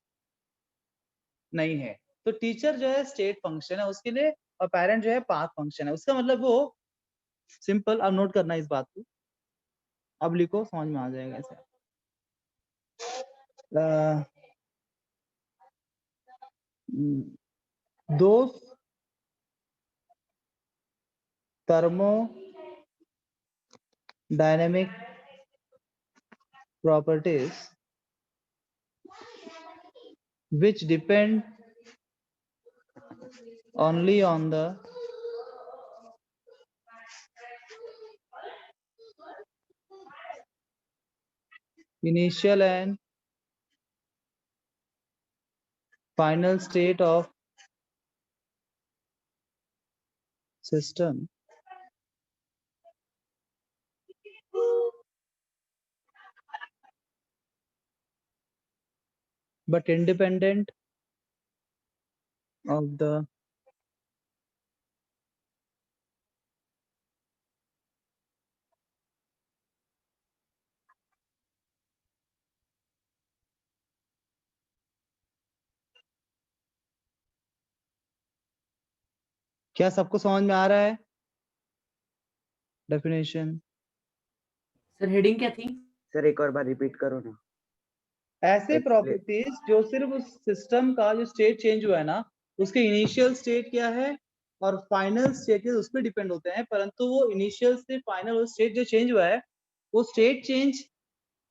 Speaker 1: नहीं है। तो टीचर जो है स्टेट फंक्शन है उसके लिए और पेरेंट जो है पाथ फंक्शन है उसका। मतलब वो सिंपल, अब नोट करना इस बात को, अब लिखो समझ में आ जाएगा ऐसे। those thermodynamic properties which depend only on the initial and final state of system but independent of the क्या सबको समझ में आ रहा है? डेफिनेशन
Speaker 2: सर हेडिंग क्या थी?
Speaker 6: सर एक और बार रिपीट करो ना।
Speaker 1: ऐसे
Speaker 6: Explain.
Speaker 1: प्रॉपर्टीज जो सिर्फ उस सिस्टम का जो स्टेट चेंज हुआ है ना, उसके इनिशियल स्टेट क्या है और फाइनल स्टेट उस पर डिपेंड होते हैं, परंतु वो इनिशियल से फाइनल स्टेट जो चेंज हुआ है, वो स्टेट चेंज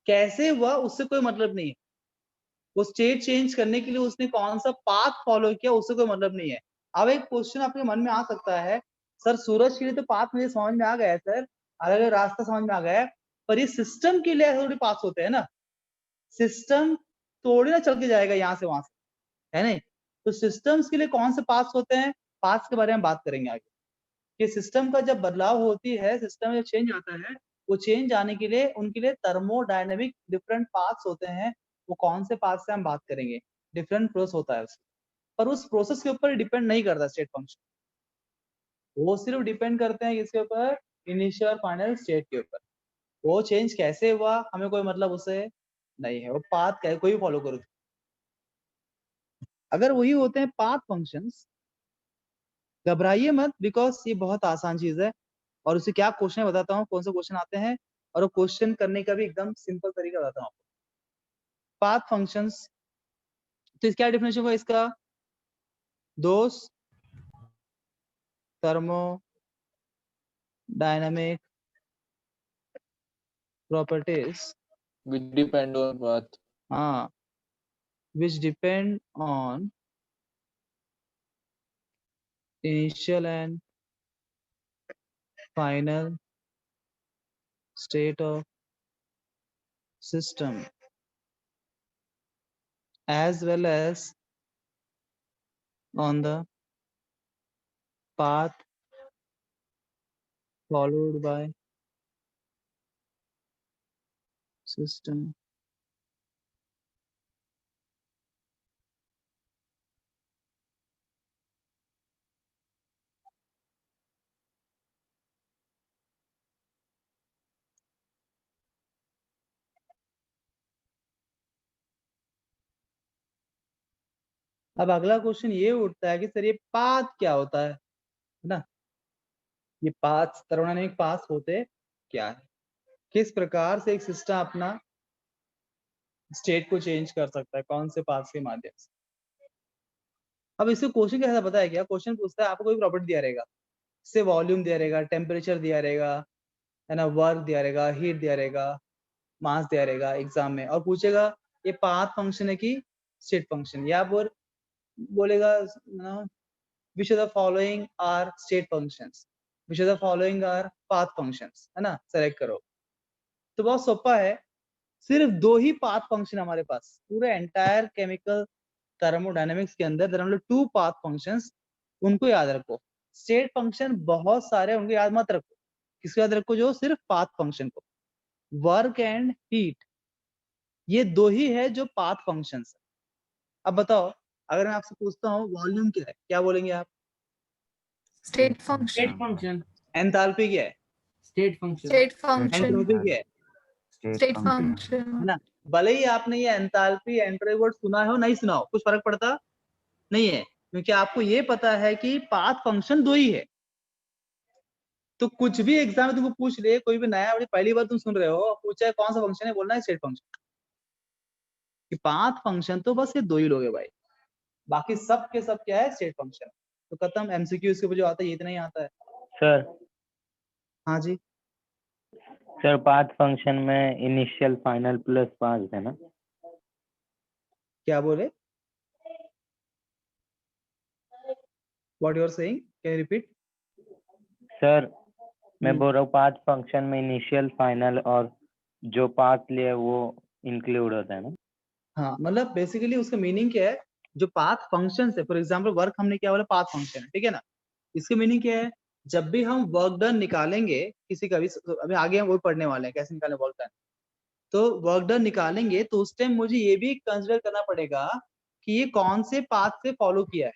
Speaker 1: कैसे हुआ उससे कोई मतलब नहीं है। वो स्टेट चेंज करने के लिए उसने कौन सा पाथ फॉलो किया उससे कोई मतलब नहीं है। अब एक क्वेश्चन आपके मन में आ सकता है, सर सूरज के लिए तो पाथ मुझे समझ में आ गया है सर, अलग अलग रास्ता समझ में आ गया है, पर ये सिस्टम के लिए थोड़ी पास होते हैं ना, सिस्टम थोड़ी ना चल के जाएगा यहाँ से वहां से, है नहीं? तो सिस्टम्स के लिए कौन से पास होते हैं, पास के बारे में बात करेंगे आगे कि सिस्टम का जब बदलाव होती है, सिस्टम जब चेंज आता है, वो चेंज आने के लिए उनके लिए थर्मोडायनेमिक डिफरेंट पाथ्स होते हैं। वो कौन से पाथ से हम बात करेंगे, डिफरेंट प्रोसेस होता है उसका, पर उस प्रोसेस के ऊपर डिपेंड नहीं करता स्टेट फंक्शन, वो सिर्फ डिपेंड करते हैं किसके ऊपर, इनिशियल और फाइनल स्टेट के ऊपर। वो चेंज कैसे हुआ हमें कोई मतलब उससे नहीं है, वो पाथ कोई फॉलो करो। अगर वही होते हैं पाथ फंक्शंस, घबराइए मत, बिकॉज ये बहुत आसान चीज है और उसे क्या क्वेश्चन है बताता हूँ, कौन से क्वेश्चन आते हैं, और वो क्वेश्चन करने का भी एकदम सिंपल तरीका बताता हूँ। पाथ फंक्शंस, तो क्या डेफिनेशन होगा इसका, दोस्त thermodynamic properties
Speaker 3: which depend on path.
Speaker 1: which depend on initial and final state of system as well as on the path followed by system अब अगला क्वेश्चन ये उठता है कि सर ये पाथ क्या होता है ना, ये पाथ थर्मोडायनेमिक पाथ होते क्या है, किस प्रकार से एक सिस्टम अपना स्टेट को चेंज कर सकता है, कौन से पाथ के माध्यम से। अब इससे क्वेश्चन कैसा पता है क्या, क्वेश्चन पूछता है आपको कोई प्रॉपर्टी दिया रहेगा, से वॉल्यूम दिया रहेगा, टेम्परेचर दिया रहेगा, है ना, वर्क दिया रहेगा, हीट दिया रहेगा, मास दिया रहेगा एग्जाम में, और पूछेगा ये पाथ फंक्शन है कि स्टेट फंक्शन, या बोलेगा which of the following are state functions, which of the following are path functions, है ना, सेलेक्ट करो। तो बहुत सोपा है, सिर्फ दो ही पाथ फंक्शन हमारे पास पूरे एंटायर केमिकल थर्मोडायनेमिक्स के अंदर, there are only two path functions, उनको याद रखो। स्टेट फंक्शन बहुत सारे, उनको याद मत रखो, किसको याद रखो, जो सिर्फ पाथ फंक्शन को, वर्क एंड हीट, ये दो ही है जो पाथ फंक्शंस है। अब बताओ, अगर मैं आपसे पूछता हूँ वॉल्यूम क्या है, क्या बोलेंगे आप?
Speaker 4: State
Speaker 2: state
Speaker 4: function,
Speaker 2: function,
Speaker 1: enthalpy क्या है?
Speaker 2: State function,
Speaker 4: state function,
Speaker 1: entropy क्या है?
Speaker 4: स्टेट
Speaker 1: है
Speaker 4: फंक्शन।
Speaker 1: ना? भले ही आपने ये एंथैल्पी एंट्रोपी वर्ड सुना हो नहीं सुना हो, कुछ फर्क पड़ता नहीं है, क्योंकि आपको ये पता है कि पाथ फंक्शन दो ही है। तो कुछ भी एग्जाम में तुमको पूछ ले, कोई भी नया बड़ी पहली बार तुम सुन रहे हो, पूछा है कौन सा फंक्शन है, बोलना है स्टेट फंक्शन। कि पाथ फंक्शन तो बस ये दो ही लोग है भाई, बाकी सब के सब क्या है, स्टेट फंक्शन। तो खत्म, एमसीक्यू इसके ऊपर जो आता है ये इतना ही आता है।
Speaker 8: सर
Speaker 1: हाँ जी,
Speaker 8: सर पाथ फंक्शन में इनिशियल फाइनल प्लस पाथ है ना?
Speaker 1: क्या बोले, what you are saying, can you repeat?
Speaker 8: Sir मैं बोल रहा हूँ पाथ फंक्शन में इनिशियल फाइनल और जो पाथ लिया है वो इंक्लूड होता है ना?
Speaker 1: हाँ, मतलब बेसिकली उसका मीनिंग क्या है, जो पाथ फंक्शन है, फॉर एग्जांपल वर्क हमने क्या बोला, पाथ फंक्शन है, ठीक है ना। इसके मीनिंग क्या है, जब भी हम वर्क डन निकालेंगे किसी का भी, अभी आगे हम वो पढ़ने वाले हैं कैसे निकालें वर्क डन, तो वर्क डन निकालेंगे तो उस टाइम मुझे ये भी कंसिडर करना पड़ेगा कि ये कौन से पाथ से फॉलो किया है,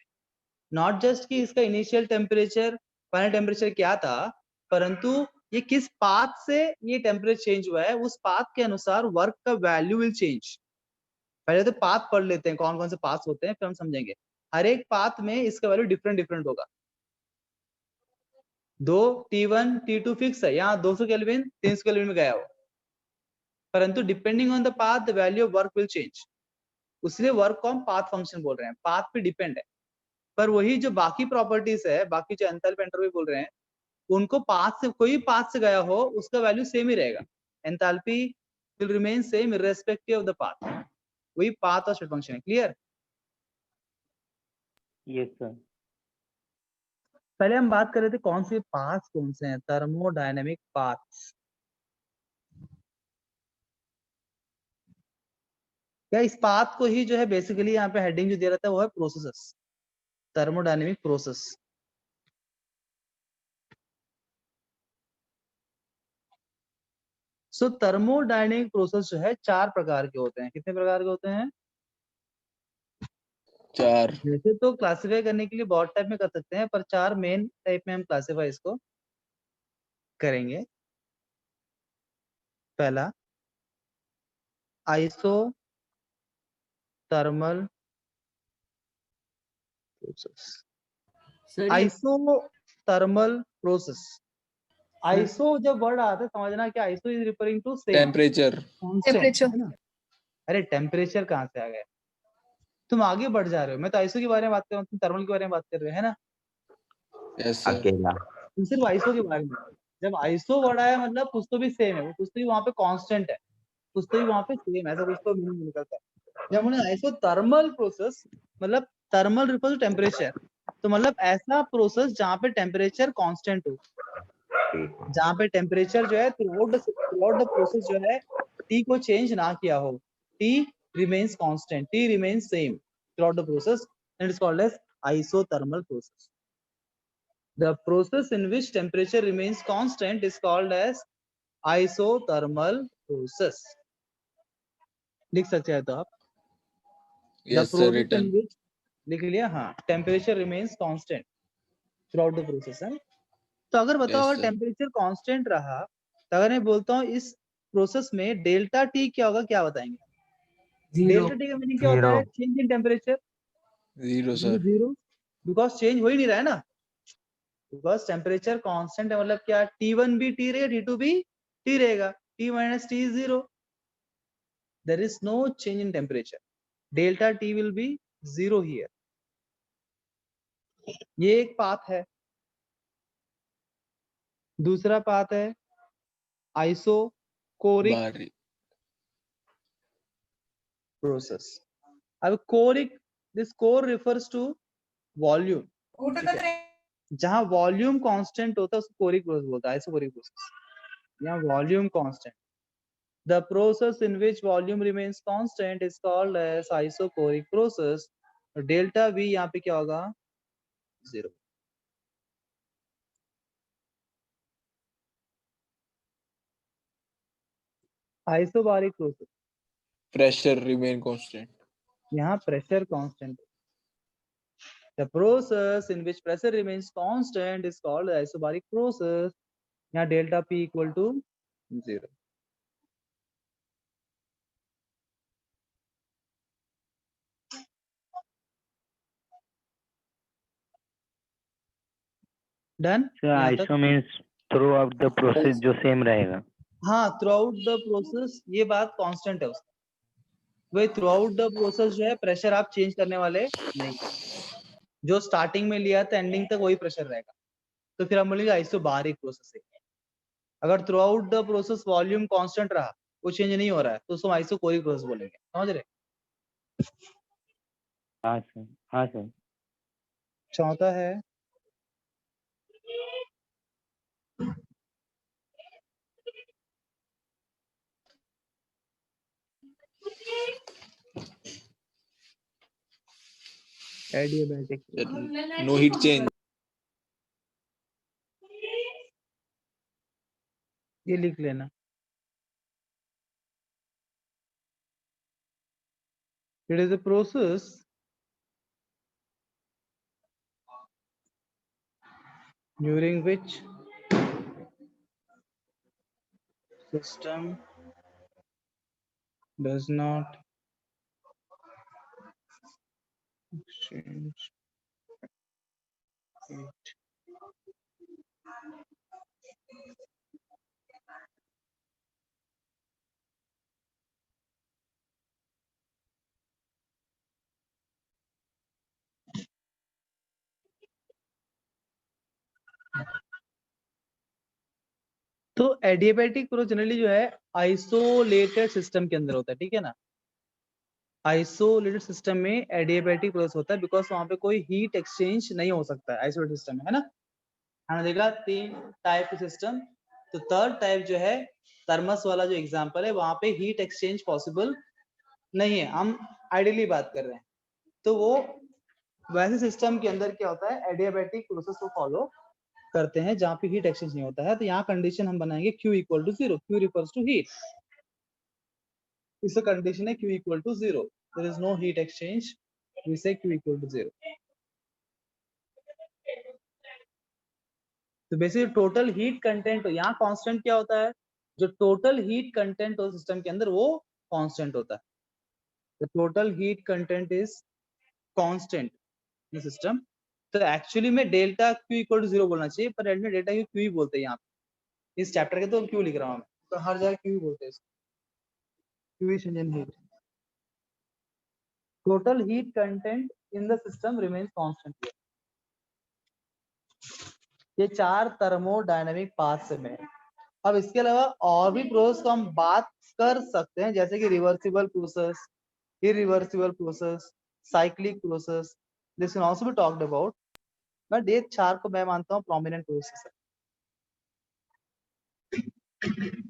Speaker 1: नॉट जस्ट कि इसका इनिशियल टेम्परेचर फाइनल टेम्परेचर क्या था, परंतु ये किस पाथ से ये टेम्परेचर चेंज हुआ है, उस पाथ के अनुसार वर्क का वैल्यू विल चेंज। पहले तो पाथ पढ़ लेते हैं, कौन कौन से पाथ होते हैं, फिर हम समझेंगे। हर एक पाथ में इसका वैल्यू डिफरेंट डिफरेंट होगा। दो T1 T2 फिक्स है, यहाँ 200 केल्विन 300 केल्विन में गया हो, परंतु depending on the path the value of work will change, इसलिए वर्क को हम पाथ फंक्शन बोल रहे हैं, पाथ पे डिपेंड है। पर वही जो बाकी प्रॉपर्टीज है, बाकी जो एंथैल्पी एंट्रोपी बोल रहे हैं, उनको पाथ से, कोई पाथ से गया हो उसका वैल्यू सेम ही रहेगा, enthalpy will remain same irrespective of the path, वही पाथ और स्टेट फंक्शन है। क्लियर?
Speaker 8: Yes sir.
Speaker 1: पहले हम बात कर रहे थे कौन से पाथ्स कौन से हैं, थर्मोडायनेमिक पाथ्स। क्या इस पाथ को ही जो है बेसिकली यहाँ पे हेडिंग जो दे रहा था वो है प्रोसेसेस, थर्मोडायनेमिक प्रोसेस। सो थर्मोडायनेमिक प्रोसेस जो है 4 प्रकार के होते हैं। कितने प्रकार के होते हैं?
Speaker 3: 4।
Speaker 1: वैसे तो क्लासिफाई करने के लिए बहुत टाइप में कर सकते हैं, पर 4 मेन टाइप में हम क्लासिफाई इसको करेंगे। पहला आइसो थर्मल प्रोसेस।
Speaker 2: सर ये
Speaker 1: आइसो थर्मल प्रोसेस, आइसो जब वर्ड आता है समझना कि iso is referring to same
Speaker 3: temperature.
Speaker 4: Temperature.
Speaker 1: है ना। अरे टेम्परेचर कहाँ से आ गया, तुम आगे बढ़ जा रहे हो। मैं तो आइसो के बारे में बात कर रहा हूँ, तुम थर्मल के बारे में बात कर रहे हो, है ना।
Speaker 3: Yes sir.
Speaker 7: अकेला।
Speaker 1: तुम सिर्फ आइसो के बारे में, जब आइसो वर्ड आया मतलब कुछ तो भी सेम है, कुछ तो भी वहाँ पे कांस्टेंट है, कुछ तो भी वहाँ पे सेम, ऐसा कुछ तो मीनिंग निकलता है। जब हमने आइसो थर्मल प्रोसेस, मतलब थर्मल रिफर टू टेम्परेचर, तो मतलब ऐसा प्रोसेस जहाँ पे टेम्परेचर कांस्टेंट हो, जहाँ पे टेम्परेचर जो है थ्रू द प्रोसेस जो है T को चेंज ना किया हो, T remains constant, T remains same throughout the process, and it's called as isothermal process. The process in which temperature remains constant is called as isothermal process. लिख सकते हैं तो आप, the
Speaker 3: yes sir
Speaker 1: process in
Speaker 3: return.
Speaker 1: which, लिख लिया, हाँ, temperature remains constant throughout the process है। तो अगर बताओ
Speaker 3: Yes,
Speaker 1: अगर
Speaker 3: sir.
Speaker 1: टेम्परेचर कांस्टेंट रहा, तो अगर मैं बोलता हूँ इस प्रोसेस में डेल्टा टी क्या होगा, क्या बताएंगे? डेल्टा टी का मीनिंग क्या होता है? Change in temperature.
Speaker 3: 0 sir.
Speaker 1: Zero, because change हो ही नहीं रहा है ना, बिकॉज टेम्परेचर कांस्टेंट है, मतलब क्या, T1 भी T रहेगा, T2 भी T रहेगा, T minus T is 0, there is no change in temperature, delta T will be 0 here। ये एक पाथ है। दूसरा पाथ है आइसोकोरिक
Speaker 3: बारी।
Speaker 1: प्रोसेस। अब choric, this chor refers to volume, जहां वॉल्यूम कांस्टेंट होता है उसको कोरिक प्रोसेस बोलता है, आइसोकोरिक प्रोसेस। यहाँ volume constant, the process in which volume remains constant is called as isochoric process। Delta V यहाँ पे क्या होगा? 0। Isobaric process,
Speaker 3: pressure remain constant.
Speaker 1: यहाँ pressure constant. The process in which pressure remains constant is called isobaric process। यहाँ delta P equal to 0। Done?
Speaker 8: Sir iso means through out the process जो same रहेगा।
Speaker 1: हाँ, through out the process, ये बात constant है उसका। वही through out the process जो है प्रेशर आप चेंज करने वाले नहीं, जो स्टार्टिंग में लिया था एंडिंग तक वही प्रेशर रहेगा, तो फिर हम बोलेंगे आइसोबारिक प्रोसेस है। अगर through out the process volume constant रहा, वो चेंज नहीं हो रहा है, तो उसको आइसोकोरिक प्रोसेस बोलेंगे। समझ रहे?
Speaker 8: हाँ सर, हाँ सर।
Speaker 1: चौथा है एडियाबैटिक।
Speaker 3: No heat change.
Speaker 1: ये लिख लेना। It is a process during which system does not exchange heat तो एडियाबैटिक प्रोसेस जनरली जो है आइसोलेटेड सिस्टम के अंदर होता है, ठीक है ना। आइसोलेटेड सिस्टम में एडियाबैटिक प्रोसेस होता है बिकॉज वहां पे कोई हीट एक्सचेंज नहीं हो सकता है आइसोलेटेड सिस्टम में, है ना। हमने देखा 3 टाइप के सिस्टम, तो थर्ड टाइप जो है थर्मस वाला जो एग्जांपल है वहां पे हीट एक्सचेंज पॉसिबल नहीं है, हम आइडियली बात कर रहे हैं। तो वो वैसे सिस्टम के अंदर क्या होता है, एडियाबैटिक प्रोसेस को फॉलो करते हैं जहां पे हीट एक्सचेंज नहीं होता है। तो यहाँ कंडीशन हम बनाएंगे Q equal to 0, Q refers to heat. इसका कंडीशन है Q equal to 0, there is no heat exchange, we say Q equal to 0। तो बेसिकली टोटल हीट कंटेंट, यहाँ कांस्टेंट क्या होता है, जो टोटल हीट कंटेंट हो सिस्टम के अंदर वो कांस्टेंट होता है। The total heat content is constant in system. तो एक्चुअली में डेल्टा Q इक्वल टू 0 बोलना चाहिए, पर एंड में डेल्टा Q ही बोलते हैं यहाँ पे इस चैप्टर के, तो Q लिख रहा हूँ मैं, तो हर जगह Q बोलते हैं इसको। Q is change in heat. Total heat content in the system remains constant here. ये 4 थर्मोडायनामिक पाथ में है। अब इसके अलावा और भी प्रोसेस को हम बात कर सकते हैं, जैसे कि reversible process, irreversible process, cyclic process, this can also be talked about, but ये 4 को मैं मानता हूँ प्रोमिनेंट प्रोसेस है।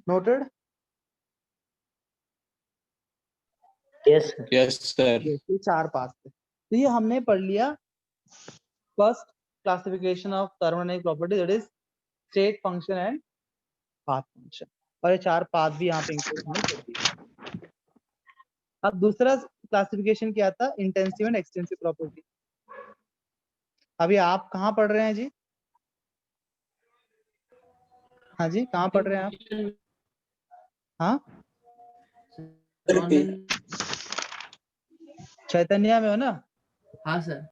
Speaker 1: नोटेड?
Speaker 8: Yes
Speaker 3: yes sir.
Speaker 1: ये 4 पाथ थे। तो ये हमने पढ़ लिया first classification of thermodynamic property, that is state function and path function, और ये 4 पाथ भी यहाँ पे इंक्लूड होने चाहिए। अब दूसरा क्लासिफिकेशन क्या था, इंटेंसिव एंड एक्सटेंसिव प्रॉपर्टी। अभी आप कहाँ पढ़ रहे हैं जी? हाँ जी, कहाँ पढ़ रहे हैं आप? हाँ, चैतन्य में हो ना?
Speaker 2: हाँ सर।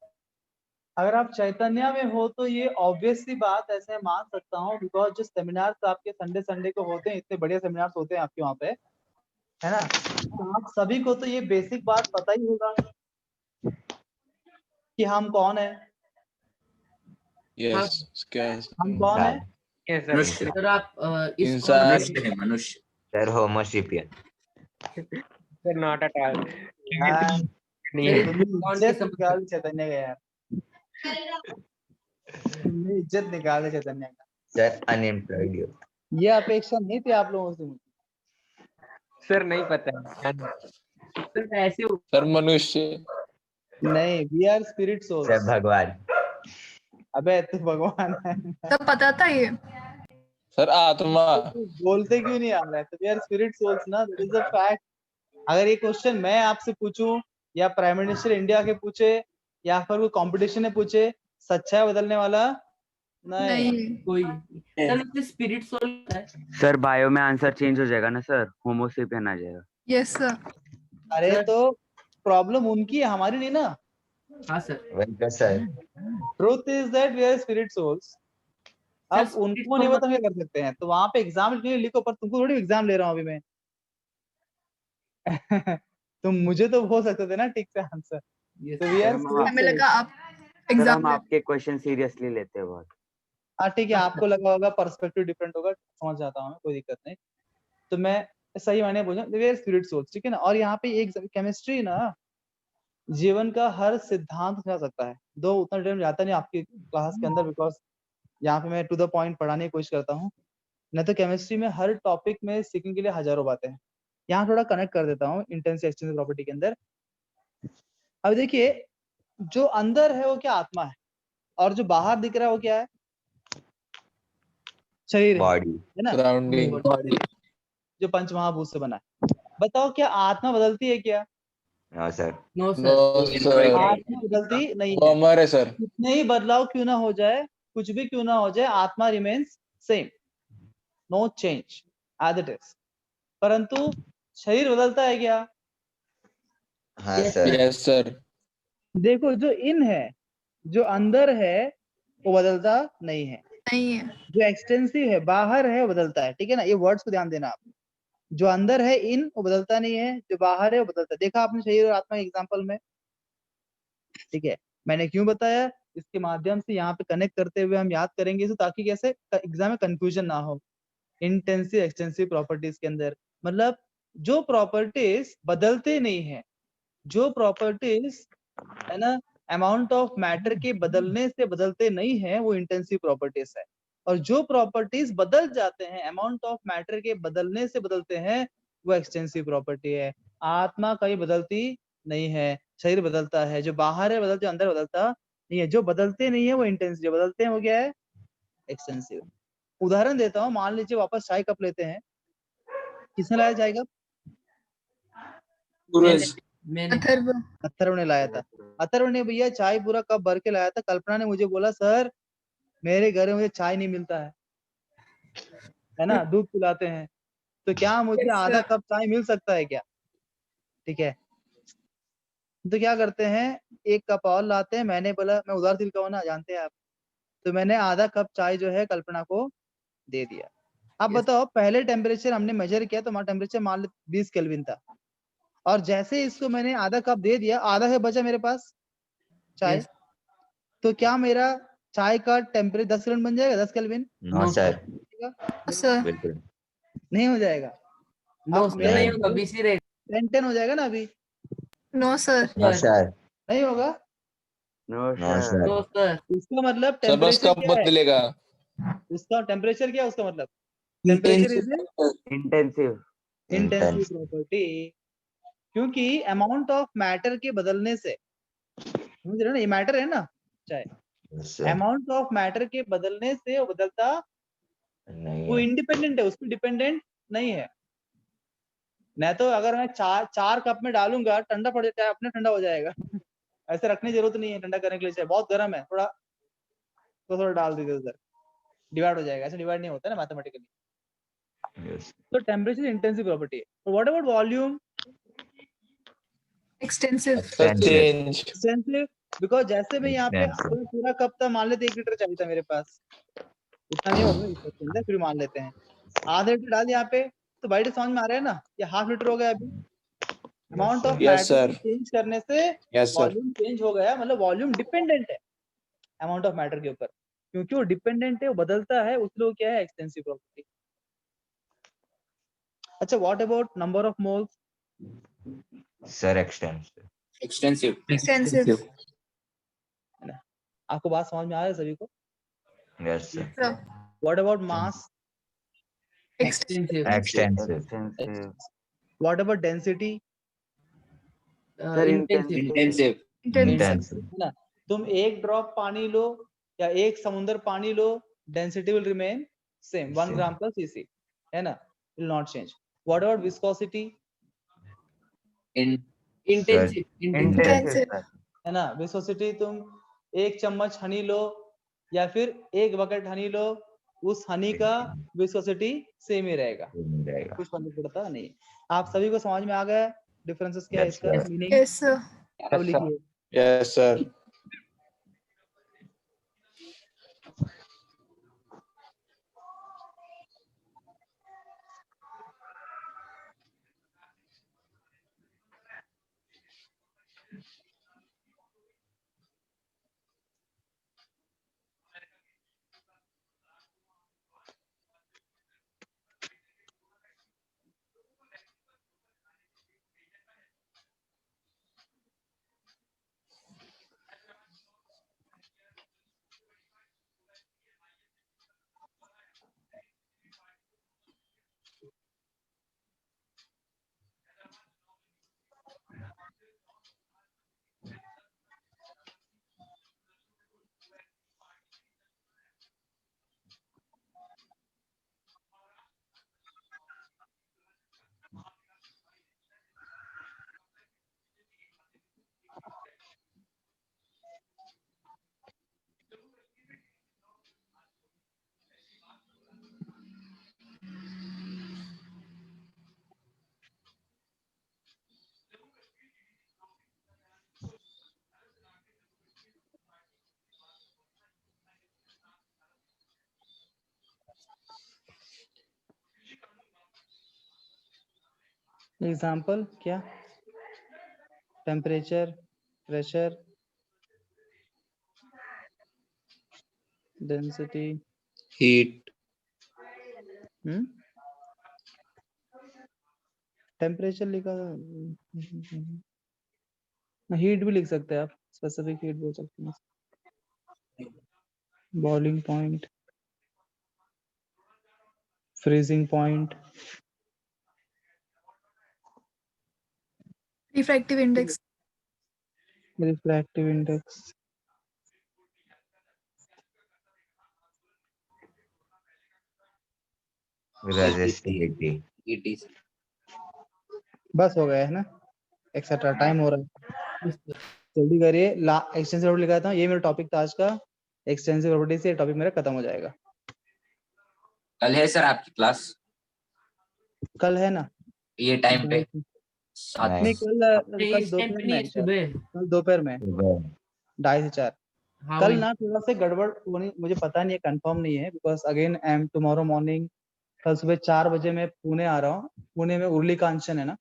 Speaker 1: अगर आप चैतन्य में हो तो ये ऑब्वियस सी बात ऐसे मान सकता हूँ, बिकॉज जो सेमिनार्स आपके संडे संडे को होते हैं, इतने बढ़िया सेमिनार्स होते हैं आपके वहाँ पे, है ना। तो आप सभी को तो ये बेसिक बात पता ही होगा कि हम कौन है,
Speaker 3: यस क्या
Speaker 1: हम कौन है।
Speaker 5: Yes, sir.
Speaker 8: मनुष्य
Speaker 2: सर आप इस
Speaker 3: इंसान।
Speaker 8: मनुष्य है मनुष्य
Speaker 7: sir Homo sapien.
Speaker 5: Sir, not at all.
Speaker 1: हाँ,
Speaker 5: नहीं है।
Speaker 1: तुमने इज्जत निकाल दी चैतन्य का यार, तुमने इज्जत निकाल दी चैतन्य का।
Speaker 7: सर अनएम्प्लॉयड हो।
Speaker 1: ये अपेक्षा नहीं थी आप लोगों से मुझे।
Speaker 5: Sir, नहीं पता है।
Speaker 2: सर ऐसे
Speaker 3: सर मनुष्य।
Speaker 1: नहीं, we are spirit
Speaker 7: sir
Speaker 1: souls.
Speaker 7: भगवान।
Speaker 1: अबे तू भगवान है।
Speaker 4: तब पता था ये।
Speaker 3: सर आत्मा।
Speaker 1: तू बोलते क्यों नहीं आ रहा है? तो वी आर स्पिरिट सोल्स ना, दैट इज अ फैक्ट। अगर ये क्वेश्चन मैं आपसे पूछूं या प्राइम मिनिस्टर इंडिया के पूछे या फिर कोई कंपटीशन में पूछे, सच्चाई बदलने वाला नहीं।
Speaker 4: नहीं,
Speaker 2: कोई सर स्पिरिट सोल है।
Speaker 6: सर बायो में आंसर चेंज हो जाएगा ना सर, होमोसेपियन आ जाएगा।
Speaker 4: Yes sir.
Speaker 1: अरे
Speaker 2: सर।
Speaker 1: तो प्रॉब्लम उनकी है, हमारी नहीं ना।
Speaker 2: हाँ सर।
Speaker 7: वही तो sir.
Speaker 1: Truth is that we are spirit souls. अब
Speaker 2: Sir,
Speaker 1: उनको नहीं पता, हम क्या कर सकते हैं? तो वहां पे एग्जाम लिखो, पर तुमको थोड़ी एग्जाम ले रहा हूँ अभी मैं। तो मुझे तो हो सकते थे ना ठीक से आंसर। तो वी आर स्पिरिट
Speaker 4: हमें लगा आप
Speaker 6: सर
Speaker 4: एग्जाम
Speaker 6: हम आपके क्वेश्चन सीरियसली लेते हैं बहुत।
Speaker 1: हाँ ठीक है, आपको लगा होगा पर्सपेक्टिव डिफरेंट होगा, समझ जाता हूँ मैं, कोई दिक्कत नहीं। तो मैं सही मायने बोल रहा हूँ, स्पिरिट सोच, ठीक है ना। और यहाँ पे एक केमिस्ट्री ना जीवन का हर सिद्धांत समझा सकता है, दो उतना टाइम जाता नहीं आपकी क्लास के अंदर, बिकॉज यहाँ पे मैं टू द पॉइंट पढ़ाने की कोशिश करता हूँ। नहीं तो केमिस्ट्री में हर टॉपिक में सीखने के लिए हजारों बातें हैं। यहाँ थोड़ा कनेक्ट कर देता हूँ इंटेंसिव एक्सटेंसिव प्रॉपर्टी के अंदर। अब देखिए, जो अंदर है वो क्या आत्मा है, और जो बाहर दिख रहा है वो क्या है, शरीर
Speaker 7: बॉडी।
Speaker 1: है ना,
Speaker 3: सराउंडिंग।
Speaker 1: जो पंच महाभूत से बना है। बताओ क्या आत्मा बदलती है क्या?
Speaker 7: हाँ सर।
Speaker 2: No
Speaker 3: no
Speaker 2: sir.
Speaker 3: सर।
Speaker 1: आत्मा बदलती नहीं
Speaker 3: वो
Speaker 1: है।
Speaker 3: अमर है सर।
Speaker 1: कितने ही बदलाव क्यों ना हो जाए, कुछ भी क्यों ना हो जाए, आत्मा remains same, no change as it is. परंतु शरीर बदलता है क्या?
Speaker 7: हाँ
Speaker 2: Yes,
Speaker 7: सर।
Speaker 3: Yes sir.
Speaker 1: देखो, जो इन है, जो अंदर है, वो बदलता नहीं है।
Speaker 4: नहीं है।
Speaker 1: जो एक्सटेंसिव है, बाहर है, वो बदलता है, ठीक है ना, ये वर्ड्स को ध्यान देना आप। जो अंदर है इन, वो बदलता नहीं है, जो बाहर है वो बदलता है। देखा आपने शरीर और आत्मा के एग्जाम्पल में, ठीक है। मैंने क्यों बताया, इसके माध्यम से यहाँ पे कनेक्ट करते हुए हम याद करेंगे इसे, ताकि कैसे एग्जाम में कंफ्यूजन ना हो। इंटेंसिव एक्सटेंसिव प्रॉपर्टीज के अंदर मतलब जो प्रॉपर्टीज बदलते नहीं है, जो प्रॉपर्टीज है ना अमाउंट ऑफ मैटर के बदलने से बदलते नहीं है, वो इंटेंसिव प्रॉपर्टीज है। और जो प्रॉपर्टीज बदल जाते हैं, अमाउंट ऑफ मैटर के बदलने से बदलते हैं, वो एक्सटेंसिव प्रॉपर्टी है। आत्मा कहीं बदलती नहीं है, शरीर बदलता है, जो बाहर है बदलते, अंदर बदलता नहीं है। जो बदलते नहीं है वो इंटेंसिव, जो बदलते हैं वो क्या है, एक्सटेंसिव। उदाहरण देता हूँ, मान लीजिए वापस चाय कप लेते हैं, किसने लाया चाय कप?
Speaker 2: मैंने
Speaker 4: अथर्व।
Speaker 1: अथर्व ने लाया था। अथर्व ने भैया चाय पूरा कप भर के लाया था। कल्पना ने मुझे बोला, सर मेरे घर में मुझे चाय नहीं मिलता है ना, दूध पिलाते हैं, तो क्या मुझे
Speaker 4: Yes,
Speaker 1: आधा
Speaker 4: sir.
Speaker 1: कप चाय मिल सकता है क्या? ठीक है, तो क्या करते हैं, एक कप और लाते हैं। मैंने बोला, मैं उदार दिल का हूं ना, जानते हैं आप, तो मैंने आधा कप चाय जो है कल्पना को दे दिया। अब
Speaker 2: Yes.
Speaker 1: बताओ, पहले टेम्परेचर हमने मेजर किया तो हमारा टेम्परेचर मान लो 20 केल्विन था, और जैसे इसको मैंने आधा कप दे दिया, आधा है बचा मेरे पास चाय,
Speaker 2: Yes.
Speaker 1: तो क्या मेरा चाय का टेम्परेचर 10 केल्विन बन जाएगा? 10 केल्विन
Speaker 7: नो सर,
Speaker 4: सर
Speaker 7: बिल्कुल
Speaker 1: नहीं हो जाएगा।
Speaker 2: नो
Speaker 1: अब
Speaker 2: सर
Speaker 1: मेरा
Speaker 2: नहीं होगा, बीसी रहेगा।
Speaker 1: 10 हो जाएगा ना अभी,
Speaker 4: नो सर।
Speaker 7: नो सर,
Speaker 1: नहीं होगा।
Speaker 6: No
Speaker 7: no
Speaker 6: sir.
Speaker 7: Sir,
Speaker 2: no sir.
Speaker 1: इसका मतलब
Speaker 3: सर बस
Speaker 1: टेम्परेचर
Speaker 3: कब
Speaker 1: क्या है,
Speaker 3: बदलेगा?
Speaker 1: उसका टेम्परेचर क्या है, उसका मतलब temperature is
Speaker 6: intensive.
Speaker 1: Intensive
Speaker 7: intense,
Speaker 1: property. क्योंकि अमाउंट ऑफ मैटर के बदलने से, समझ रहे हो ना, ये मैटर है ना चाहे,
Speaker 7: सर
Speaker 1: अमाउंट ऑफ मैटर के बदलने से वो बदलता,
Speaker 7: नहीं
Speaker 1: वो
Speaker 7: है,
Speaker 1: इंडिपेंडेंट है, उस पर डिपेंडेंट नहीं है। नहीं तो अगर मैं चार कप में डालूंगा, ठंडा पड़ जाए, अपने ठंडा हो जाएगा ऐसे रखने की जरूरत नहीं है ठंडा करने के लिए, चाहे बहुत गर्म है थोड़ा, तो थोड़ा डाल दीजिए उधर, डिवाइड हो जाएगा। ऐसे डिवाइड नहीं होता ना मैथमेटिकली।
Speaker 7: यस
Speaker 1: तो टेम्परेचर इंटेंसिव प्रॉपर्टी है। What about volume?
Speaker 4: Extensive.
Speaker 3: Sir change.
Speaker 1: Extensive, because जैसे मैं यहाँ पे
Speaker 7: एक्सटेंसिव,
Speaker 1: पूरा कप था, मान लेते 1 लीटर चाहिए था मेरे पास, इतना नहीं होगा इस के अंदर, फिर मान लेते हैं आधा लीटर डाल यहाँ पे, तो बाइट समझ में आ रहा है ना, ये हाफ लीटर हो गया अभी। Amount of
Speaker 3: yes
Speaker 1: matter
Speaker 3: sir,
Speaker 1: को चेंज करने से
Speaker 3: यस सर।
Speaker 1: वॉल्यूम चेंज हो गया, मतलब वॉल्यूम डिपेंडेंट है अमाउंट ऑफ मैटर के ऊपर, क्योंकि वो डिपेंडेंट है, वो बदलता है, उसलिए वो क्या है, एक्सटेंसिव प्रॉपर्टी। अच्छा, what about number of moles?
Speaker 7: Sir extensive,
Speaker 2: extensive.
Speaker 4: Extensive.
Speaker 1: है ना, आपको बात समझ में आ रहा है सभी को?
Speaker 7: Yes sir,
Speaker 1: what about mass?
Speaker 4: Extensive.
Speaker 2: Extensive.
Speaker 6: Extensive.
Speaker 1: What about density?
Speaker 6: Sir
Speaker 2: intensive.
Speaker 6: Intensive.
Speaker 7: Intensive,
Speaker 1: है ना, तुम एक ड्रॉप पानी लो या एक समुद्र पानी लो, डेंसिटी विल रिमेन सेम, 1 ग्राम पर सीसी, है ना, will not change. What about viscosity?
Speaker 2: Intensive.
Speaker 6: Intensive sir.
Speaker 1: है ना, विस्कोसिटी तुम एक चम्मच हनी लो या फिर एक बकेट हनी लो, उस हनी का विस्कोसिटी सेम ही रहेगा,
Speaker 7: रहेगा,
Speaker 1: कुछ फर्क पड़ता नहीं। आप सभी को समझ में आ गया डिफरेंसेस क्या है,
Speaker 7: Yes,
Speaker 1: इसका
Speaker 7: sir.
Speaker 1: मीनिंग?
Speaker 4: Yes sir.
Speaker 1: अब लिखिए।
Speaker 3: Yes sir.
Speaker 1: एग्जाम्पल क्या? Temperature, pressure, density,
Speaker 3: heat,
Speaker 1: temperature लिखा, हीट भी लिख सकते हैं आप, स्पेसिफिक हीट बोल सकते हैं, boiling point, freezing point,
Speaker 4: refractive index,
Speaker 1: refractive index,
Speaker 7: resistivity,
Speaker 3: ET.
Speaker 1: बस हो गया है ना, एक्सेट्रा। टाइम हो रहा है, जल्दी करिए। एक्सटेंसिव प्रॉपर्टी लिखा था, ये मेरा टॉपिक था आज का। एक्सटेंसिव प्रॉपर्टी से टॉपिक मेरा खत्म हो जाएगा।
Speaker 9: कल है सर आपकी क्लास?
Speaker 1: कल है ना
Speaker 9: ये टाइम पे?
Speaker 1: नहीं, कल
Speaker 2: इस टाइम
Speaker 1: दोपहर
Speaker 2: पे
Speaker 1: में
Speaker 2: नहीं,
Speaker 1: है शायद।
Speaker 2: सुबह।
Speaker 1: कल दोपहर में
Speaker 7: सुबह
Speaker 1: 2:30 से 4।
Speaker 2: हाँ
Speaker 1: कल
Speaker 2: वही।
Speaker 1: ना थोड़ा सा गड़बड़ होनी, मुझे पता नहीं है, कंफर्म नहीं है, because again I am tomorrow morning, कल सुबह 4 बजे मैं पुणे आ रहा हूँ। पुणे में उर्ली कांचन है ना,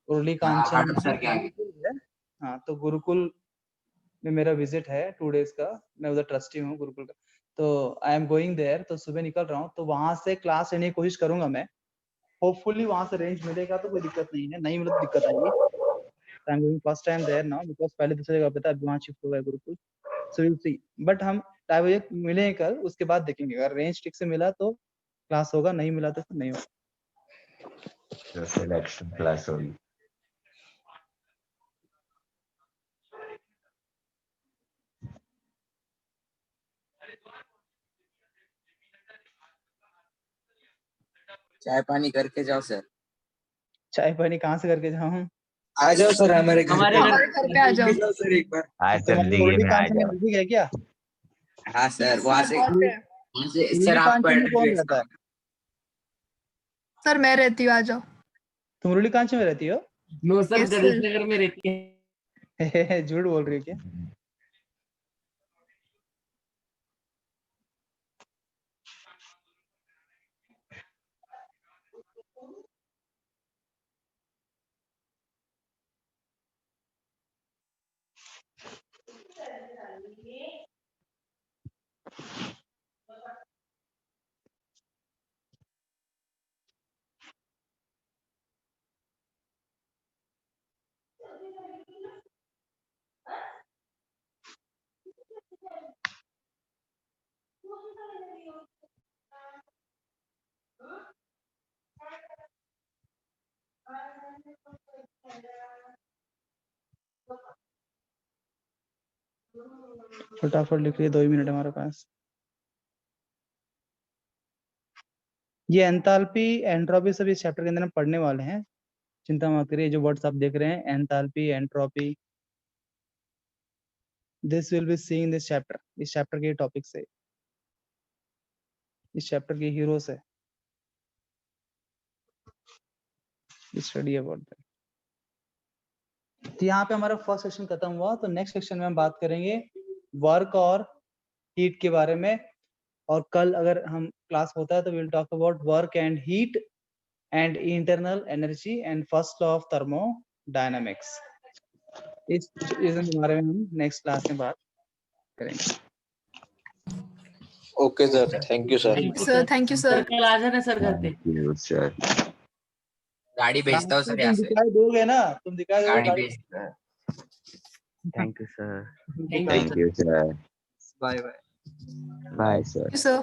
Speaker 1: उर्ली कांचन
Speaker 9: सर क्या है?
Speaker 1: हाँ, तो गुरुकुल में मेरा विजिट है 2 डेज का। मैं उधर ट्रस्टी हूँ गुरुकुल का, तो आई एम गोइंग देयर। तो सुबह निकल रहा हूँ, तो वहां से क्लास लेने की कोशिश करूंगा मैं। होपफुली वहां से रेंज मिलेगा तो कोई दिक्कत नहीं है, नहीं मिले तो दिक्कत आएगी। I am going first time there now, because पहले दूसरे जगह पे था, अभी वहां शिफ्ट हुआ है Gurukul. So will see, but हम 2:30 बजे मिलेंगे कल, उसके बाद देखेंगे। अगर रेंज ठीक से मिला तो क्लास होगा, नहीं मिला तो नहीं होगा।
Speaker 7: तो सिलेक्शन क्लास होगी।
Speaker 9: चाय पानी करके जाओ सर।
Speaker 1: चाय पानी कहाँ से करके जाऊँ?
Speaker 9: आ जाओ सर हमारे घर
Speaker 2: हमारे
Speaker 9: पे।
Speaker 4: हमारे घर पे आ जाओ।
Speaker 9: सर एक बार।
Speaker 7: आज
Speaker 1: तुम्हारे
Speaker 7: जल्दी
Speaker 1: उर्ली
Speaker 7: में आ
Speaker 1: कांचन में
Speaker 7: जाओ।
Speaker 1: नजदीक है क्या?
Speaker 9: हाँ सर वहाँ से सर
Speaker 1: उर्ली
Speaker 9: आपको
Speaker 1: कांचन में कौन
Speaker 9: एड्रेस।
Speaker 1: रहता है?
Speaker 4: सर मैं रहती हूँ, आ जाओ।
Speaker 1: तुम उर्ली कांचन में रहती हो?
Speaker 2: No sir,
Speaker 4: Yes,
Speaker 2: Ganesh
Speaker 4: sir.
Speaker 2: Nagar में रहती है।
Speaker 1: झूठ बोल रही हो क्या? फटाफट लिख लिए, 2 ही मिनट हमारे पास। ये एंथैल्पी, एंट्रोपी सब इस चैप्टर के अंदर हम पढ़ने वाले हैं, चिंता मत करिए। जो वर्ड्स आप देख रहे हैं, enthalpy, entropy, this will be seeing this chapter. इस चैप्टर के टॉपिक से, इस चैप्टर के हीरो से स्टडी अबाउट दैट। तो यहाँ पे हमारा फर्स्ट सेक्शन खत्म हुआ। तो नेक्स्ट सेक्शन में हम बात करेंगे वर्क और हीट के बारे में। और कल अगर हम क्लास होता है तो will talk about work and heat and internal energy and first law of thermodynamics. इस बारे में हम नेक्स्ट क्लास में बात करेंगे।
Speaker 3: Okay sir, thank you sir.
Speaker 4: Sir thank you sir.
Speaker 2: कल आ जाना सर घर पे।
Speaker 7: Thank you, sir.
Speaker 9: गाड़ी भेजता हूँ सर यहाँ
Speaker 1: तुम
Speaker 9: से।
Speaker 1: दिखाई दोगे ना, तुम दिखाई दोगे
Speaker 9: गाड़ी
Speaker 1: गाड़ी?
Speaker 9: भेज।
Speaker 5: Thank you sir.
Speaker 7: Thank you, sir.
Speaker 1: Bye bye.
Speaker 7: Bye, sir.
Speaker 4: Thank you, sir.